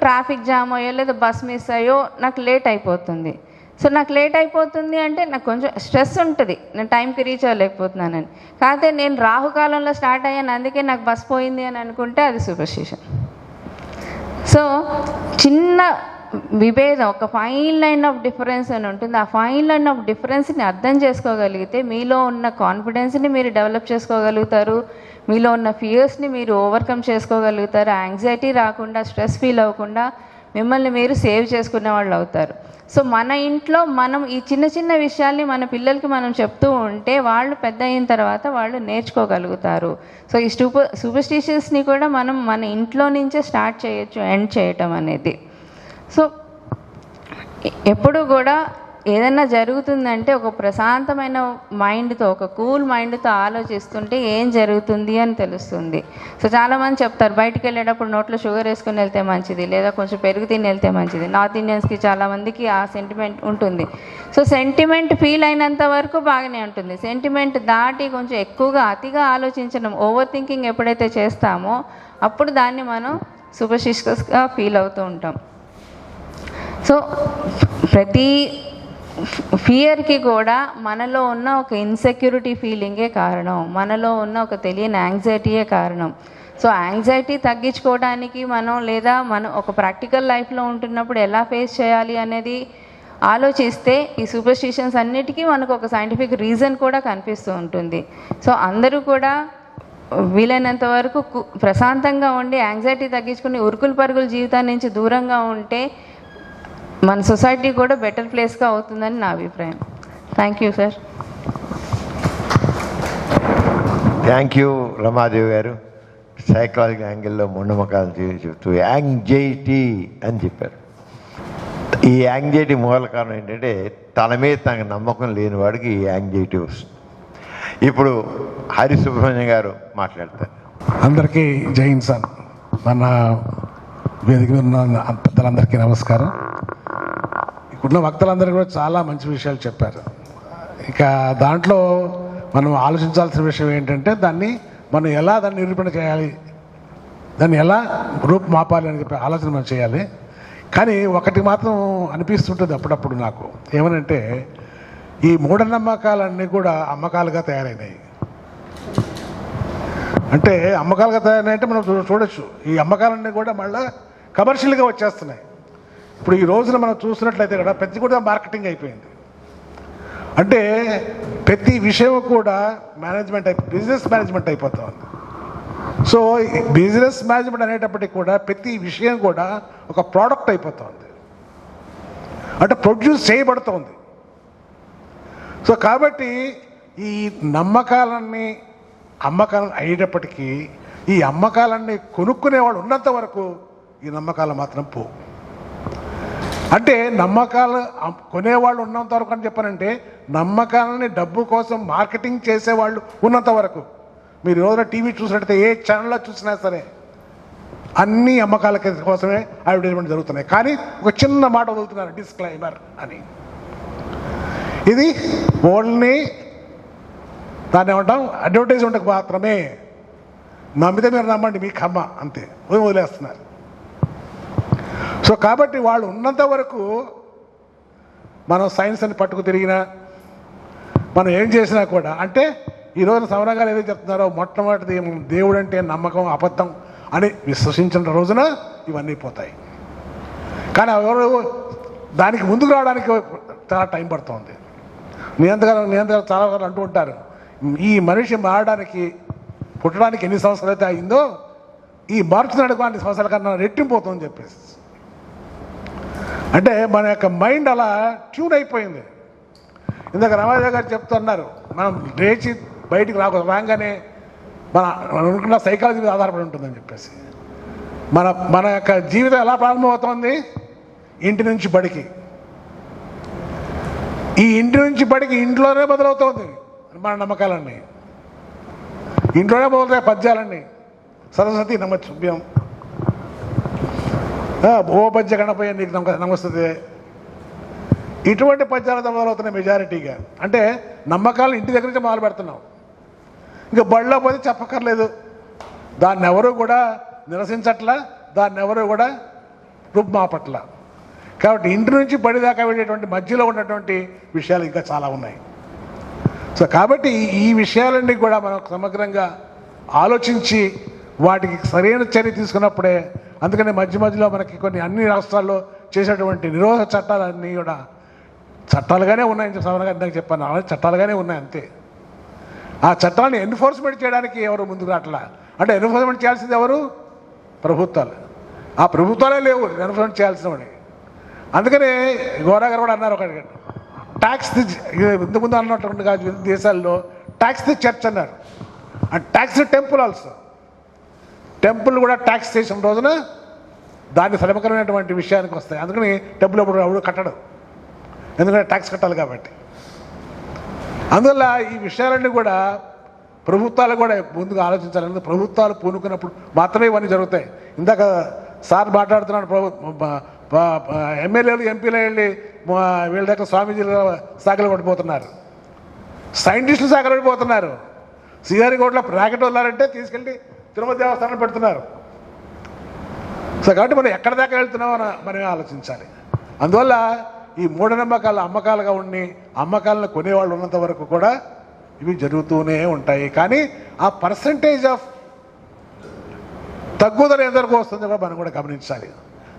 ట్రాఫిక్ జామ్ అయ్యో లేదా బస్ మిస్ అయ్యో నాకు లేట్ అయిపోతుంది. సో నాకు లేట్ అయిపోతుంది అంటే నాకు కొంచెం స్ట్రెస్ ఉంటుంది, నేను టైంకి రీచ్ అవ్వలేకపోతున్నానని. కాకపోతే నేను రాహుకాలంలో స్టార్ట్ అయ్యాను అందుకే నాకు బస్ పోయింది అని అనుకుంటే అది సూపర్స్టిషన్. సో చిన్న విభేదం, ఒక ఫైన్ లైన్ ఆఫ్ డిఫరెన్స్ అని ఉంటుంది. ఆ ఫైన్ లైన్ ఆఫ్ డిఫరెన్స్ని అర్థం చేసుకోగలిగితే మీలో ఉన్న కాన్ఫిడెన్స్ని మీరు డెవలప్ చేసుకోగలుగుతారు, మీలో ఉన్న ఫియర్స్ని మీరు ఓవర్కమ్ చేసుకోగలుగుతారు, యాంగ్జైటీ రాకుండా, స్ట్రెస్ ఫీల్ అవ్వకుండా మిమ్మల్ని మీరు సేవ్ చేసుకునే వాళ్ళు అవుతారు. సో మన ఇంట్లో మనం ఈ చిన్న చిన్న విషయాల్ని మన పిల్లలకి మనం చెప్తూ ఉంటే వాళ్ళు పెద్ద అయిన తర్వాత వాళ్ళు నేర్చుకోగలుగుతారు. సో ఈ సూపర్స్టిషియస్ని కూడా మనం మన ఇంట్లో నుంచే స్టార్ట్ చేయొచ్చు, ఎండ్ చేయటం అనేది. సో ఎప్పుడు కూడా ఏదైనా జరుగుతుందంటే ఒక ప్రశాంతమైన మైండ్తో, ఒక కూల్ మైండ్తో ఆలోచిస్తుంటే ఏం జరుగుతుంది అని తెలుస్తుంది. సో చాలామంది చెప్తారు బయటికి వెళ్ళేటప్పుడు నోట్లో షుగర్ వేసుకుని వెళ్తే మంచిది, లేదా కొంచెం పెరుగు తిని వెళ్తే మంచిది. నార్త్ ఇండియన్స్కి చాలామందికి ఆ సెంటిమెంట్ ఉంటుంది. సో సెంటిమెంట్ ఫీల్ అయినంత వరకు బాగానే ఉంటుంది. సెంటిమెంట్ దాటి కొంచెం ఎక్కువగా అతిగా ఆలోచించడం, ఓవర్ థింకింగ్ ఎప్పుడైతే చేస్తామో అప్పుడు దాన్ని మనం సూపర్స్టిషియస్గా ఫీల్ అవుతూ ఉంటాం. సో ప్రతి ఫియర్కి కూడా మనలో ఉన్న ఒక ఇన్సెక్యూరిటీ ఫీలింగే కారణం, మనలో ఉన్న ఒక తెలియని యాంగ్జైటీయే కారణం. సో యాంగ్జైటీ తగ్గించుకోవడానికి మనం, లేదా మనం ఒక ప్రాక్టికల్ లైఫ్లో ఉంటున్నప్పుడు ఎలా ఫేస్ చేయాలి అనేది ఆలోచిస్తే ఈ సూపర్స్టిషన్స్ అన్నిటికీ మనకు ఒక సైంటిఫిక్ రీజన్ కూడా కనిపిస్తూ ఉంటుంది. సో అందరూ కూడా వీలైనంత వరకు ప్రశాంతంగా ఉండి యాంగ్జైటీ తగ్గించుకుని ఉరుకులు పరుగుల జీవితాన్ని నుంచి దూరంగా ఉంటే మన సొసైటీ కూడా బెటర్ ప్లేస్గా అవుతుందని నా అభిప్రాయం. Thank you sir. Thank you Ramadevi గారు. సైకాలజీ యాంగిల్లో మొండమకాలు చెబుతూ యాంగ్జైటీ అని చెప్పారు. ఈ యాంగ్జైటీ మూల కారణం ఏంటంటే తన మీద తనకు నమ్మకం లేని వాడికి ఈ యాంగ్జైటీ వస్తుంది. ఇప్పుడు హరి సుబ్రహ్మణ్యం గారు మాట్లాడతారు. అందరికీ జై హింద్ సార్. మన వేదిక మీద ఉన్న పెద్దలందరికీ నమస్కారం. ఇక్కడున్న వక్తలందరూ కూడా చాలా మంచి విషయాలు చెప్పారు. ఇక దాంట్లో మనం ఆలోచించాల్సిన విషయం ఏంటంటే మనం ఎలా దాన్ని నిరూపణ చేయాలి, దాన్ని ఎలా రూపుమాపాలి అని చెప్పి ఆలోచన మనం చేయాలి. కానీ ఒకటి మాత్రం అనిపిస్తుంటుంది అప్పుడప్పుడు నాకు, ఏమనంటే ఈ మూఢనమ్మకాలన్నీ కూడా అమ్మకాలుగా తయారైనాయి. అంటే అమ్మకాలుగా తయారైనాయంటే మనం చూడొచ్చు, ఈ అమ్మకాలన్నీ కూడా మళ్ళీ కమర్షియల్గా వచ్చేస్తున్నాయి. ఇప్పుడు ఈ రోజున మనం చూసినట్లయితే కూడా ప్రతి కూడా మార్కెటింగ్ అయిపోయింది. అంటే ప్రతి విషయం కూడా బిజినెస్ మేనేజ్మెంట్ అయిపోతుంది. సో బిజినెస్ మేనేజ్మెంట్ అనేటప్పటికి కూడా ప్రతి విషయం కూడా ఒక ప్రోడక్ట్ అయిపోతుంది, అంటే ప్రొడ్యూస్ చేయబడుతుంది. సో కాబట్టి ఈ నమ్మకాలన్నీ అమ్మకాలను అయ్యేటప్పటికీ ఈ అమ్మకాలన్నీ కొనుక్కునేవాడు ఉన్నంత వరకు ఈ నమ్మకాలు మాత్రం పోవు. అంటే నమ్మకాలు కొనేవాళ్ళు ఉన్నంత వరకు అని చెప్పానంటే నమ్మకాలని డబ్బు కోసం మార్కెటింగ్ చేసేవాళ్ళు ఉన్నంత వరకు. మీరు రోజున టీవీ చూసినట్టయితే ఏ ఛానల్లో చూసినా సరే అన్ని అమ్మకాల కోసమే అడ్వర్టైజ్మెంట్ జరుగుతున్నాయి. కానీ ఒక చిన్న మాట వదులుతున్నారు, డిస్క్లైమర్ అని. ఇది ఓన్లీ దాన్ని ఏమంటాం, అడ్వర్టైజ్మెంట్కి మాత్రమే. నమ్మితే మీరు నమ్మండి, మీ కమ్మ అంతే వదిలేస్తున్నారు. సో కాబట్టి వాళ్ళు ఉన్నంత వరకు మనం సైన్స్ అని పట్టుకు తిరిగినా, మనం ఏం చేసినా కూడా, అంటే ఈరోజు సవరంగారు ఏదో చెప్తున్నారో మొట్టమొదటిది దేవుడు అంటే నమ్మకం అబద్ధం అని విశ్వసించిన రోజున ఇవన్నీ పోతాయి. కానీ ఎవరు దానికి ముందుకు రావడానికి చాలా టైం పడుతుంది. నియంత్రణ చాలా వరకు అంటూ ఉంటారు, ఈ మనిషి మారడానికి పుట్టడానికి ఎన్ని సంవత్సరాలు అయితే అయిందో ఈ మార్చుతున్నాడు అన్ని సంవత్సరాల కన్నా రెట్టింపోతుందని చెప్పేసి. అంటే మన యొక్క మైండ్ అలా ట్యూన్ అయిపోయింది. ఇందాక రామారావు గారు చెప్తున్నారు, మనం లేచి బయటికి రాగానే మన అనుకున్న సైకాలజీ మీద ఆధారపడి ఉంటుందని చెప్పేసి. మన యొక్క జీవితం ఎలా ప్రారంభమవుతోంది? ఇంటి నుంచి బడికి. ఈ ఇంటి నుంచి బడికి ఇంట్లోనే మొదలవుతోంది మన నమ్మకాలన్నీ. ఇంట్లోనే మొదలవుతాయి పద్యాలన్నీ. సరస్వతి నమస్సుభ్యం, ఓ పద్య గణపయ్య నీకు నమస్తే, ఇటువంటి పద్యాలతో మొదలవుతున్నాయి మెజారిటీగా. అంటే నమ్మకాలు ఇంటి దగ్గర నుంచి మొదలు పెడుతున్నాం. ఇంకా బడిలో పోతే చెప్పక్కర్లేదు, దాన్ని ఎవరు కూడా నిరసించట్లా, దాన్ని ఎవరు కూడా రుబ్మాపట్ల. కాబట్టి ఇంటి నుంచి బడి దాకా వెళ్ళేటువంటి మధ్యలో ఉన్నటువంటి విషయాలు ఇంకా చాలా ఉన్నాయి. సో కాబట్టి ఈ విషయాలన్నీ కూడా మనం సమగ్రంగా ఆలోచించి వాటికి సరైన చర్య తీసుకున్నప్పుడే, అందుకని మధ్యలో మనకి కొన్ని అన్ని రాష్ట్రాల్లో చేసేటువంటి నిరోధ చట్టాలన్నీ కూడా చట్టాలుగానే ఉన్నాయని సవరణగా ఇందాక చెప్పాను, చట్టాలుగానే ఉన్నాయి అంతే. ఆ చట్టాలను ఎన్ఫోర్స్మెంట్ చేయడానికి ఎవరు ముందుకు రావట్లా. అంటే ఎన్ఫోర్స్మెంట్ చేయాల్సింది ఎవరు? ప్రభుత్వాలు. ఆ ప్రభుత్వాలే లేవు ఎన్ఫోర్స్మెంట్ చేయాల్సినవి. అందుకనే గోరా గారు కూడా అన్నారు, ఒక ట్యాక్స్ ఇంతకుముందు అన్నటువంటి దేశాల్లో ట్యాక్స్ ది చర్చ్ అన్నారు. And tax the temple also. Temple కూడా ట్యాక్స్ చేసిన రోజున దాన్ని శ్రమకరమైనటువంటి విషయానికి వస్తాయి. అందుకని టెంపుల్ ఎవడు కట్టడు, ఎందుకంటే ట్యాక్స్ కట్టాలి కాబట్టి. అందువల్ల ఈ విషయాలన్నీ కూడా ప్రభుత్వాలు కూడా ముందుగా ఆలోచించాలి. ఎందుకంటే ప్రభుత్వాలు పూనుకున్నప్పుడు మాత్రమే ఇవన్నీ జరుగుతాయి. ఇందాక సార్ మాట్లాడుతున్నాడు, ఎమ్మెల్యేలు ఎంపీలు వెళ్ళి వీళ్ళ దగ్గర స్వామీజీలు శాఖలు పడిపోతున్నారు, సైంటిస్టులు శాఖలు పడిపోతున్నారు. శ్రీహరికోటలో రాకెట్ వదలాలంటే తీసుకెళ్ళి తిరుమల దేవస్థానం పెడుతున్నారు. సో కాబట్టి మనం ఎక్కడ దాకా వెళ్తున్నామో మనమే ఆలోచించాలి. అందువల్ల ఈ మూఢనమ్మకాలు అమ్మకాలుగా ఉండి అమ్మకాలను కొనేవాళ్ళు ఉన్నంత వరకు కూడా ఇవి జరుగుతూనే ఉంటాయి. కానీ ఆ పర్సంటేజ్ ఆఫ్ తగ్గుదల ఎంతవరకు వస్తుందో కూడా మనం కూడా గమనించాలి.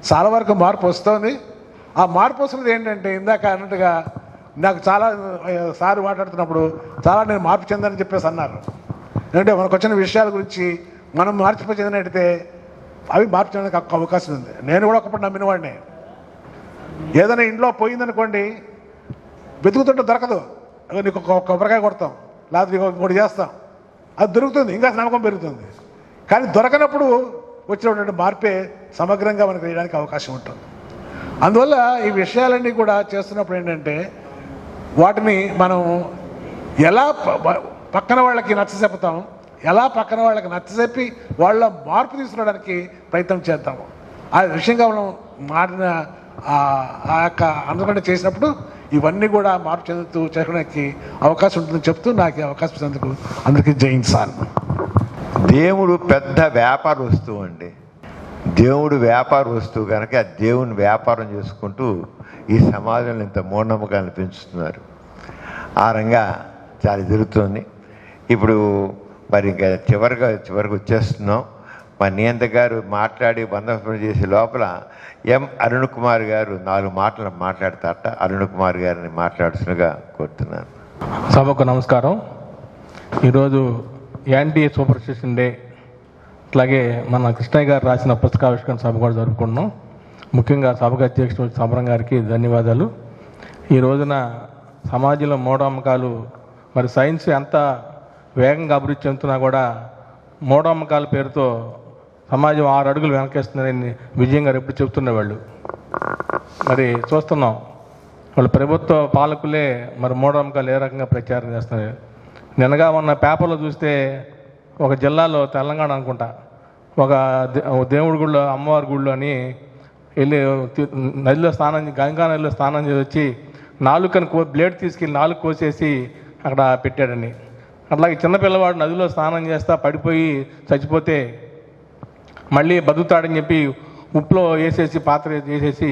చాలా వరకు మార్పు వస్తుంది. ఆ మార్పు వస్తున్నది ఏంటంటే ఇందాక అన్నట్టుగా నాకు చాలా సార్ మాట్లాడుతున్నప్పుడు చాలా నేను మార్పు చెందని చెప్పేసి అన్నారు. ఎందుకంటే మనకు వచ్చిన విషయాల గురించి మనం మార్పు చెందినట్టయితే అవి మార్పు చెందడానికి అవకాశం ఉంది. నేను కూడా ఒకప్పుడు నమ్మిన వాడిని. ఏదైనా ఇంట్లో పోయిందనుకోండి, వెతుకుతుంటే దొరకదు, నీకు కొబ్బరికాయ కొడతాం, లేకపోతే నీకు ఒకటి చేస్తాం, అది దొరుకుతుంది, ఇంకా నమ్మకం పెరుగుతుంది. కానీ దొరకనప్పుడు వచ్చినటువంటి మార్పే సమగ్రంగా మనకు వేయడానికి అవకాశం ఉంటుంది. అందువల్ల ఈ విషయాలన్నీ కూడా చేస్తున్నప్పుడు ఏంటంటే వాటిని మనం ఎలా పక్కన వాళ్ళకి నచ్చచెప్పుతాం, ఎలా పక్కన వాళ్ళకి నచ్చచెప్పి వాళ్ళ మార్పు తీసుకురావడానికి ప్రయత్నం చేద్దాము. ఆ విషయంగా మనం మారిన ఆ యొక్క అనుకుంటే చేసినప్పుడు ఇవన్నీ కూడా మార్పు చెందుతూ చేయడానికి అవకాశం ఉంటుందని చెప్తూ నాకు అవకాశం ఇచ్చినందుకు అందరికీ జయించాలి. దేవుడు పెద్ద వ్యాపార వస్తువు అండి. దేవుడు వ్యాపార వస్తువు కనుక దేవుని వ్యాపారం చేసుకుంటూ ఈ సమాజంలో ఇంత మూఢనమ్మకాలను పెంచుతున్నారు. ఆ రంగా చాలా జరుగుతుంది. ఇప్పుడు మరి ఇంకా చివరికి వచ్చేస్తున్నాం. మా నియంత గారు మాట్లాడి బంధం చేసే లోపల అరుణ్ కుమార్ గారు 4 మాటలు మాట్లాడతారట. అరుణ్ కుమార్ గారిని మాట్లాడుతున్నగా కోరుతున్నాను. సభకు నమస్కారం. ఈరోజు యాంటీ సూపర్ స్టిషన్ డే, అట్లాగే మన కృష్ణయ్య గారు రాసిన పుస్తకావిష్కరణ సభ కూడా జరుపుకుంటున్నాం. ముఖ్యంగా సభకు అధ్యక్షుడు సమరం గారికి ధన్యవాదాలు. ఈ రోజున సమాజంలో మూఢనమ్మకాలు, మరి సైన్స్ ఎంత వేగంగా అభివృద్ధి చెందుతున్నా కూడా మూఢనమ్మకాల పేరుతో సమాజం 6 అడుగులు వెనకేస్తుందని విజయం గారు ఎప్పుడు చెబుతున్నవాళ్ళు. మరి చూస్తున్నాం, వాళ్ళు ప్రభుత్వ పాలకులే మరి మూఢనమ్మకాలు ఏ రకంగా ప్రచారం చేస్తున్నారు. నిన్నగా ఉన్న పేపర్లో చూస్తే ఒక జిల్లాలో తెలంగాణ అనుకుంటా ఒక దేవుడి గుళ్ళో అమ్మవారి గుళ్ళో అని వెళ్ళి నదిలో గంగా నదిలో స్నానం చేసి వచ్చి నాలుకని బ్లేడ్ తీసుకెళ్ళి నాలుగు కోసేసి అక్కడ పెట్టాడని. అట్లాగే చిన్నపిల్లవాడు నదిలో స్నానం చేస్తా పడిపోయి చచ్చిపోతే మళ్ళీ బతుకుతాడని చెప్పి ఉప్పులో వేసేసి పాత్ర వేసేసి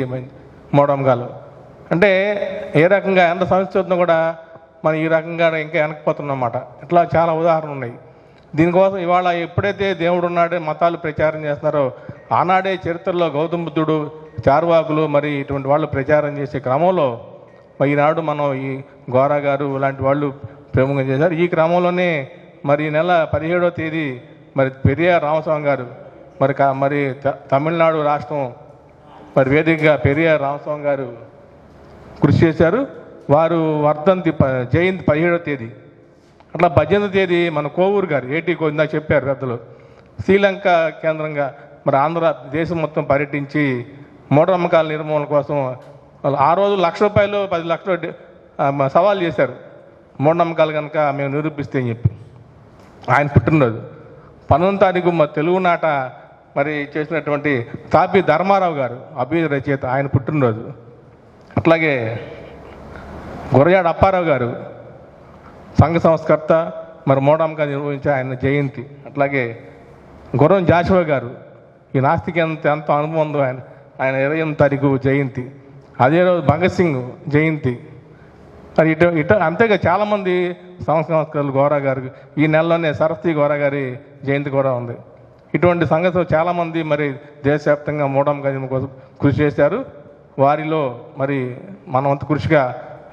మూఢనమ్మకాలు. అంటే ఏ రకంగా ఎంత సమస్య వచ్చినా కూడా మనం ఈ రకంగా ఇంకా వెనకపోతున్నాం అన్నమాట. ఇట్లా చాలా ఉదాహరణలు ఉన్నాయి. దీనికోసం ఇవాళ ఎప్పుడైతే దేవుడు ఉన్నాడే మతాలు ప్రచారం చేస్తున్నారో ఆనాడే చరిత్రలో గౌతమ బుద్ధుడు, చార్వాకులు మరి ఇటువంటి వాళ్ళు ప్రచారం చేసే క్రమంలో ఈనాడు మనం ఈ గోరా గారు ఇలాంటి వాళ్ళు ప్రముఖంగా చేశారు. ఈ క్రమంలోనే మరి ఈ నెల 17వ తేదీ మరి పెరియార్ రామస్వామి గారు మరి తమిళనాడు రాష్ట్రం మరి వేదికగా పెరియార్ రామస్వామి గారు కృషి చేశారు. వారు వర్ధంతి జయంతి 17వ తేదీ. అట్లా 18వ తేదీ మన కోవూరు గారు ఇందాక చెప్పారు పెద్దలు, శ్రీలంక కేంద్రంగా మరి ఆంధ్ర దేశం మొత్తం పర్యటించి మూఢనమ్మకాల నిర్మూలన కోసం ఆ రోజు ₹1,00,000 10 లక్షలు సవాల్ చేశారు. మూఢనమ్మకాలు కనుక మేము నిరూపిస్తే అని చెప్పి. ఆయన పుట్టినరోజు 19వ తారీఖు మరి తెలుగునాట మరి చేసినటువంటి తాపి ధర్మారావు గారు అభ్యుదయ రచయిత, ఆయన పుట్టినరోజు. అట్లాగే గురజాడ అప్పారావు గారు సంఘ సంస్కర్త, మరి మూఢనమ్మకాలు నిర్వహించే ఆయన జయంతి. అట్లాగే గుర్రం జాషువా గారు ఈ నాస్తికి ఎంతో అనుభవం ఉందో ఆయన 28వ తారీఖు జయంతి. అదే రోజు భగత్ సింగ్ జయంతి. మరి ఇటు అంతేగా చాలామంది సంస్కరణలు గోరా గారు ఈ నెలలోనే సరస్వతి గోరా గారి జయంతి కూడా ఉంది. ఇటువంటి సంగతులు చాలామంది మరి దేశవ్యాప్తంగా మూఢనమ్మకాల కోసం కృషి చేశారు. వారిలో మరి మన వంతు కృషిగా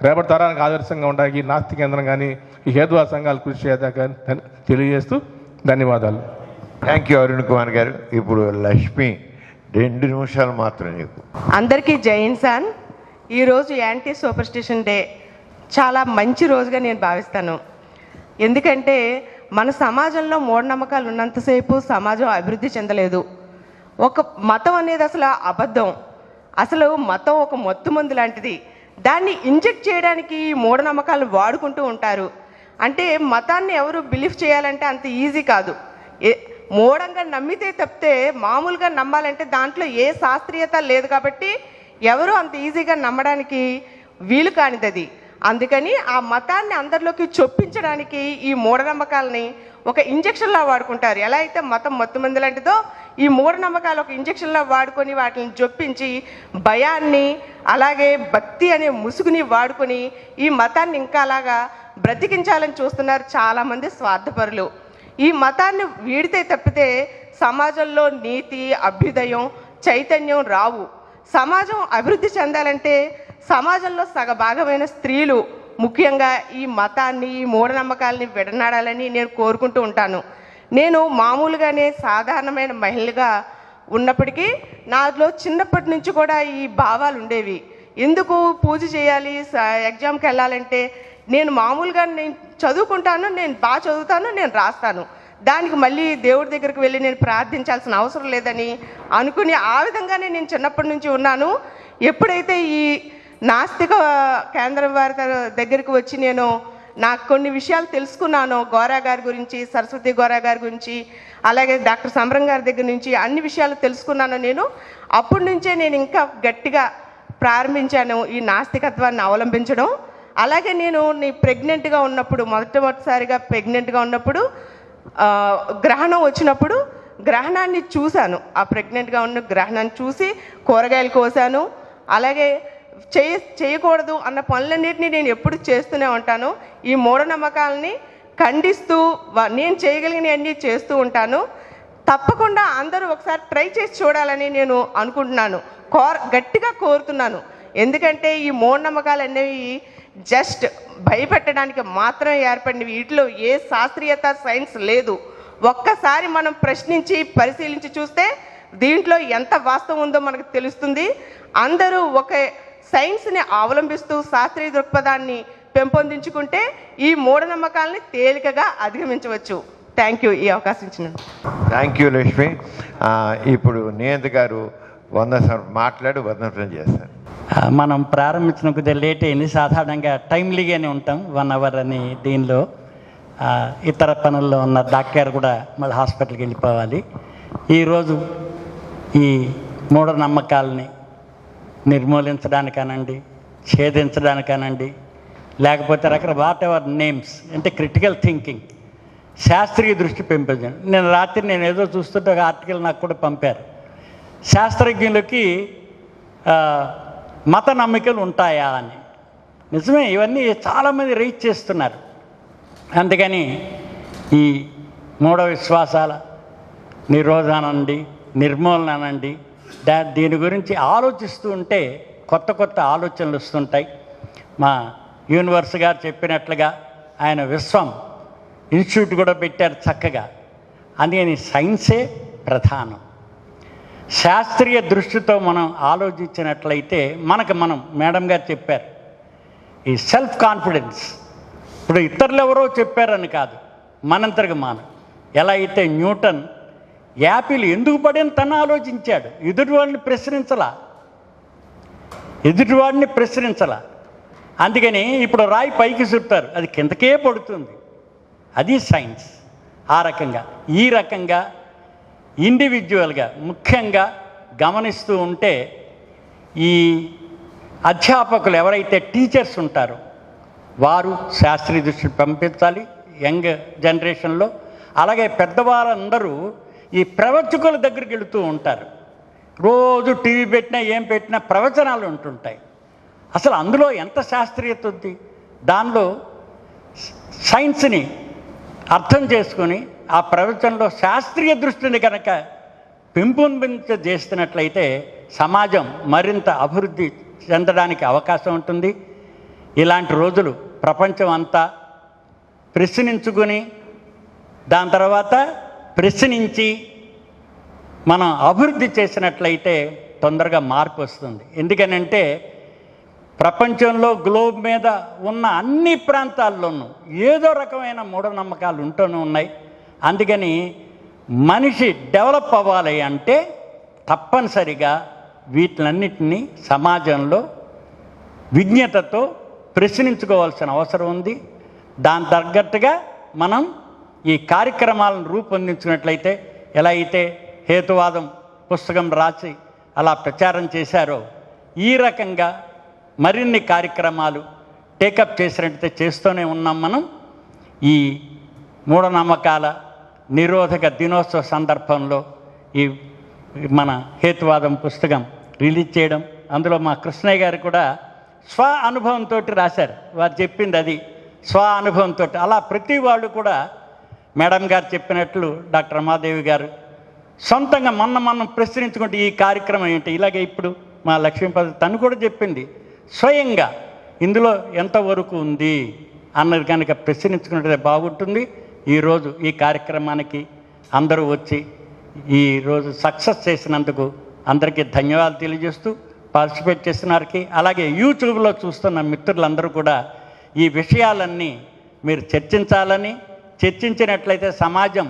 రేపటి తరానికి ఆదర్శంగా ఉండాలి ఈ నాస్తి కేంద్రం కానీ ఈ హేతువాద సంఘాలు కృషి చేద్దాం తెలియజేస్తూ ధన్యవాదాలు. థ్యాంక్ యూ అరుణ్ కుమార్ గారు. ఇప్పుడు లక్ష్మి 2 నిమిషాలు మాత్రం నీకు. అందరికీ జై హింద్. ఈరోజు యాంటీ సూపర్ స్టిషన్ డే చాలా మంచి రోజుగా నేను భావిస్తాను. ఎందుకంటే మన సమాజంలో మూఢనమ్మకాలు ఉన్నంతసేపు సమాజం అభివృద్ధి చెందలేదు. ఒక మతం అనేది అసలు అబద్ధం. అసలు మతం ఒక మత్తుమందు లాంటిది. దాన్ని ఇంజెక్ట్ చేయడానికి ఈ మూఢనమ్మకాలు వాడుకుంటూ ఉంటారు. అంటే మతాన్ని ఎవరు బిలీవ్ చేయాలంటే అంత ఈజీ కాదు. మూఢంగా నమ్మితే తప్పితే మామూలుగా నమ్మాలంటే దాంట్లో ఏ శాస్త్రీయత లేదు కాబట్టి ఎవరు అంత ఈజీగా నమ్మడానికి వీలు కానిది. అందుకని ఆ మతాన్ని అందరిలోకి చొప్పించడానికి ఈ మూఢనమ్మకాలని ఒక ఇంజెక్షన్లా వాడుకుంటారు. ఎలా అయితే మతం మత్తుమంది లాంటిదో ఈ మూఢనమ్మకాలు ఒక ఇంజెక్షన్లా వాడుకొని వాటిని చొప్పించి భయాన్ని అలాగే భక్తి అనే ముసుగుని వాడుకొని ఈ మతాన్ని ఇంకా అలాగా బ్రతికించాలని చూస్తున్నారు చాలామంది స్వార్థపరులు. ఈ మతాన్ని వీడితే తప్పితే సమాజంలో నీతి, అభ్యుదయం, చైతన్యం రావు. సమాజం అభివృద్ధి చెందాలంటే సమాజంలో సగభాగమైన స్త్రీలు ముఖ్యంగా ఈ మతాన్ని, ఈ మూఢనమ్మకాలని విడనాడాలని నేను కోరుకుంటూ ఉంటాను. నేను మామూలుగానే సాధారణమైన మహిళగా ఉన్నప్పటికీ నాలో చిన్నప్పటి నుంచి కూడా ఈ భావాలు ఉండేవి. ఎందుకు పూజ చేయాలి, ఎగ్జామ్కి వెళ్ళాలంటే నేను మామూలుగా నేను చదువుకుంటాను, నేను బాగా చదువుతాను, నేను రాస్తాను, దానికి మళ్ళీ దేవుడి దగ్గరికి వెళ్ళి నేను ప్రార్థించాల్సిన అవసరం లేదని అనుకుని ఆ విధంగానే నేను చిన్నప్పటి నుంచి ఉన్నాను. ఎప్పుడైతే ఈ నాస్తిక కేంద్రం వారి దగ్గరికి వచ్చి నేను నాకు కొన్ని విషయాలు తెలుసుకున్నాను, గోరా గారి గురించి, సరస్వతి గోరా గారి గురించి, అలాగే డాక్టర్ సంబరం గారి దగ్గర నుంచి అన్ని విషయాలు తెలుసుకున్నాను. నేను అప్పటి నుంచే నేను ఇంకా గట్టిగా ప్రారంభించాను ఈ నాస్తికత్వాన్ని అవలంబించడం. అలాగే నేను ప్రెగ్నెంట్గా ఉన్నప్పుడు మొదటిసారిగా ప్రెగ్నెంట్గా ఉన్నప్పుడు గ్రహణం వచ్చినప్పుడు గ్రహణాన్ని చూశాను. ఆ ప్రెగ్నెంట్గా ఉన్న గ్రహణాన్ని చూసి కూరగాయలు కోసాను. అలాగే చేయకూడదు అన్న పనులన్నింటినీ నేను ఎప్పుడు చేస్తూనే ఉంటాను. ఈ మూఢనమ్మకాలని ఖండిస్తూ నేను చేయగలిగిన అన్నీ చేస్తూ ఉంటాను. తప్పకుండా అందరూ ఒకసారి ట్రై చేసి చూడాలని నేను అనుకుంటున్నాను, గట్టిగా కోరుతున్నాను. ఎందుకంటే ఈ మూఢనమ్మకాలు అనేవి జస్ట్ భయపెట్టడానికి మాత్రమే ఏర్పడినవి. వీటిలో ఏ శాస్త్రీయత, సైన్స్ లేదు. ఒక్కసారి మనం ప్రశ్నించి పరిశీలించి చూస్తే దీంట్లో ఎంత వాస్తవం ఉందో మనకు తెలుస్తుంది. అందరూ ఒక సైన్స్ని అవలంబిస్తూ శాస్త్రీయ దృక్పథాన్ని పెంపొందించుకుంటే ఈ మూఢనమ్మకాలని తేలికగా అధిగమించవచ్చు. థ్యాంక్ యూ ఈ అవకాశం ఇచ్చినందుకు. Thank you Lakshmi. ఇప్పుడు నియంత గారు వందనం చేస్తారు. మనం ప్రారంభించిన కొద్దిగా లేట్ అయింది. సాధారణంగా టైమ్లీగానే ఉంటాం, 1 అవర్ అని. దీనిలో ఇతర పనుల్లో ఉన్న డాక్టర్ కూడా మళ్ళీ హాస్పిటల్కి వెళ్ళిపోవాలి. ఈరోజు ఈ మూఢనమ్మకాలని నిర్మూలించడానికనండి, ఛేదించడానికనండి, లేకపోతే వాట్ ఎవర్ నేమ్స్ అంటే క్రిటికల్ థింకింగ్, శాస్త్రీయ దృష్టి పెంపొందించండి. నేను రాత్రి ఏదో చూస్తుంటే ఒక ఆర్టికల్ నాకు కూడా పంపారు. శాస్త్రజ్ఞులకి మత నమ్మికలు ఉంటాయా అని. నిజమే, ఇవన్నీ చాలామంది రీచ్ చేస్తున్నారు. అందుకని ఈ మూఢ విశ్వాసాల నిరోధానండి, నిర్మూలనండి, దీని గురించి ఆలోచిస్తూ ఉంటే కొత్త కొత్త ఆలోచనలు వస్తుంటాయి. మా యూనివర్స్ గారు చెప్పినట్లుగా ఆయన విశ్వం ఇన్స్టిట్యూట్ కూడా పెట్టారు చక్కగా. అందుకని సైన్సే ప్రధానం. శాస్త్రీయ దృష్టితో మనం ఆలోచించినట్లయితే మనం మేడం గారు చెప్పారు, ఈ సెల్ఫ్ కాన్ఫిడెన్స్. ఇప్పుడు ఇతరులు ఎవరో చెప్పారని కాదు, మనంతరికి మనం. ఎలా అయితే న్యూటన్ యాపిల్ ఎందుకు పడిన తను ఆలోచించాడు, ఎదుటివాడిని ప్రశ్నించలా. అందుకని ఇప్పుడు రాయి పైకి చుట్టారు, అది కిందకే పడుతుంది. అది సైన్స్. ఆ రకంగా ఈ రకంగా ఇండివిజువల్గా ముఖ్యంగా గమనిస్తూ ఉంటే ఈ అధ్యాపకులు ఎవరైతే టీచర్స్ ఉంటారో వారు శాస్త్రీయ దృష్టిని పంపించాలి యంగ్ జనరేషన్లో. అలాగే పెద్దవారందరూ ఈ ప్రవచకుల దగ్గరికి వెళుతూ ఉంటారు. రోజు టీవీ పెట్టినా ఏం పెట్టినా ప్రవచనాలు ఉంటుంటాయి. అసలు అందులో ఎంత శాస్త్రీయత ఉంది, దానిలో సైన్స్ని అర్థం చేసుకొని ఆ ప్రవచనంలో శాస్త్రీయ దృష్టిని కనుక పెంపొందించేస్తున్నట్లయితే సమాజం మరింత అభివృద్ధి చెందడానికి అవకాశం ఉంటుంది. ఇలాంటి రోజులు ప్రపంచం అంతా ప్రశ్నించుకొని దాని తర్వాత ప్రశ్నించి మనం అభివృద్ధి చేసినట్లయితే తొందరగా మార్పు వస్తుంది. ఎందుకనంటే ప్రపంచంలో గ్లోబ్ మీద ఉన్న అన్ని ప్రాంతాల్లోనూ ఏదో రకమైన మూఢనమ్మకాలు ఉంటూనే ఉన్నాయి. అందుకని మనిషి డెవలప్ అవ్వాలి అంటే తప్పనిసరిగా వీటిలన్నిటినీ సమాజంలో విజ్ఞతతో ప్రశ్నించుకోవాల్సిన అవసరం ఉంది. దాని తగ్గట్టుగా మనం ఈ కార్యక్రమాలను రూపొందించినట్లయితే, ఎలా అయితే హేతువాదం పుస్తకం రాసి అలా ప్రచారం చేశారో ఈ రకంగా మరిన్ని కార్యక్రమాలు టేకప్ చేసినట్లయితే చేస్తూనే ఉన్నాం. మనం ఈ మూఢనమ్మకాల నిరోధక దినోత్సవ సందర్భంలో ఈ మన హేతువాదం పుస్తకం రిలీజ్ చేయడం, అందులో మా కృష్ణయ్య గారు కూడా స్వ అనుభవంతో రాశారు. వారు చెప్పింది అది స్వ అనుభవంతో. అలా ప్రతి వాళ్ళు కూడా మేడం గారు చెప్పినట్లు డాక్టర్ రమాదేవి గారు సొంతంగా మనం ప్రశ్నించుకుంటే ఈ కార్యక్రమం ఏంటి, ఇలాగే ఇప్పుడు మా లక్ష్మీపతి తను కూడా చెప్పింది స్వయంగా ఇందులో ఎంతవరకు ఉంది అన్నది కనుక ప్రశ్నించుకుంటే బాగుంటుంది. ఈరోజు ఈ కార్యక్రమానికి అందరూ వచ్చి ఈరోజు సక్సెస్ చేసినందుకు అందరికీ ధన్యవాదాలు తెలియజేస్తూ పార్టిసిపేట్ చేసిన వారికి, అలాగే యూట్యూబ్లో చూస్తున్న మిత్రులందరూ కూడా ఈ విషయాలన్నీ మీరు చర్చించినట్లయితే సమాజం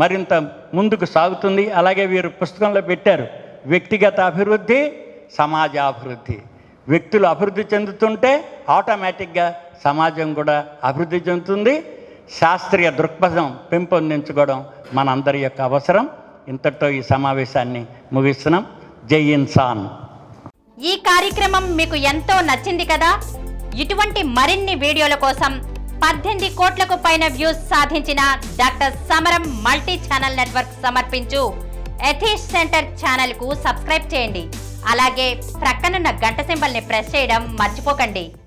మరింత ముందుకు సాగుతుంది. అలాగే వీరు పుస్తకంలో పెట్టారు, వ్యక్తిగత అభివృద్ధి, సమాజాభివృద్ధి. వ్యక్తులు అభివృద్ధి చెందుతుంటే ఆటోమేటిక్గా సమాజం కూడా అభివృద్ధి చెందుతుంది. శాస్త్రీయ దృక్పథం పెంపొందించుకోవడం మనందరి యొక్క అవసరం. ఇంతటితో ఈ సమావేశాన్ని ముగిస్తున్నాం. జై ఇన్సాన్. ఈ కార్యక్రమం మీకు ఎంతో నచ్చింది కదా. ఇటువంటి మరిన్ని వీడియోల కోసం 18 కోట్లకు పైన వ్యూస్ సాధించిన డాక్టర్ సమరం మల్టీ ఛానల్ నెట్వర్క్ సమర్పించు ఎథీష్ సెంటర్ ఛానల్ కు సబ్స్క్రైబ్ చేయండి. అలాగే ప్రక్కనున్న గంట సింబల్ ని ప్రెస్ చేయడం మర్చిపోకండి.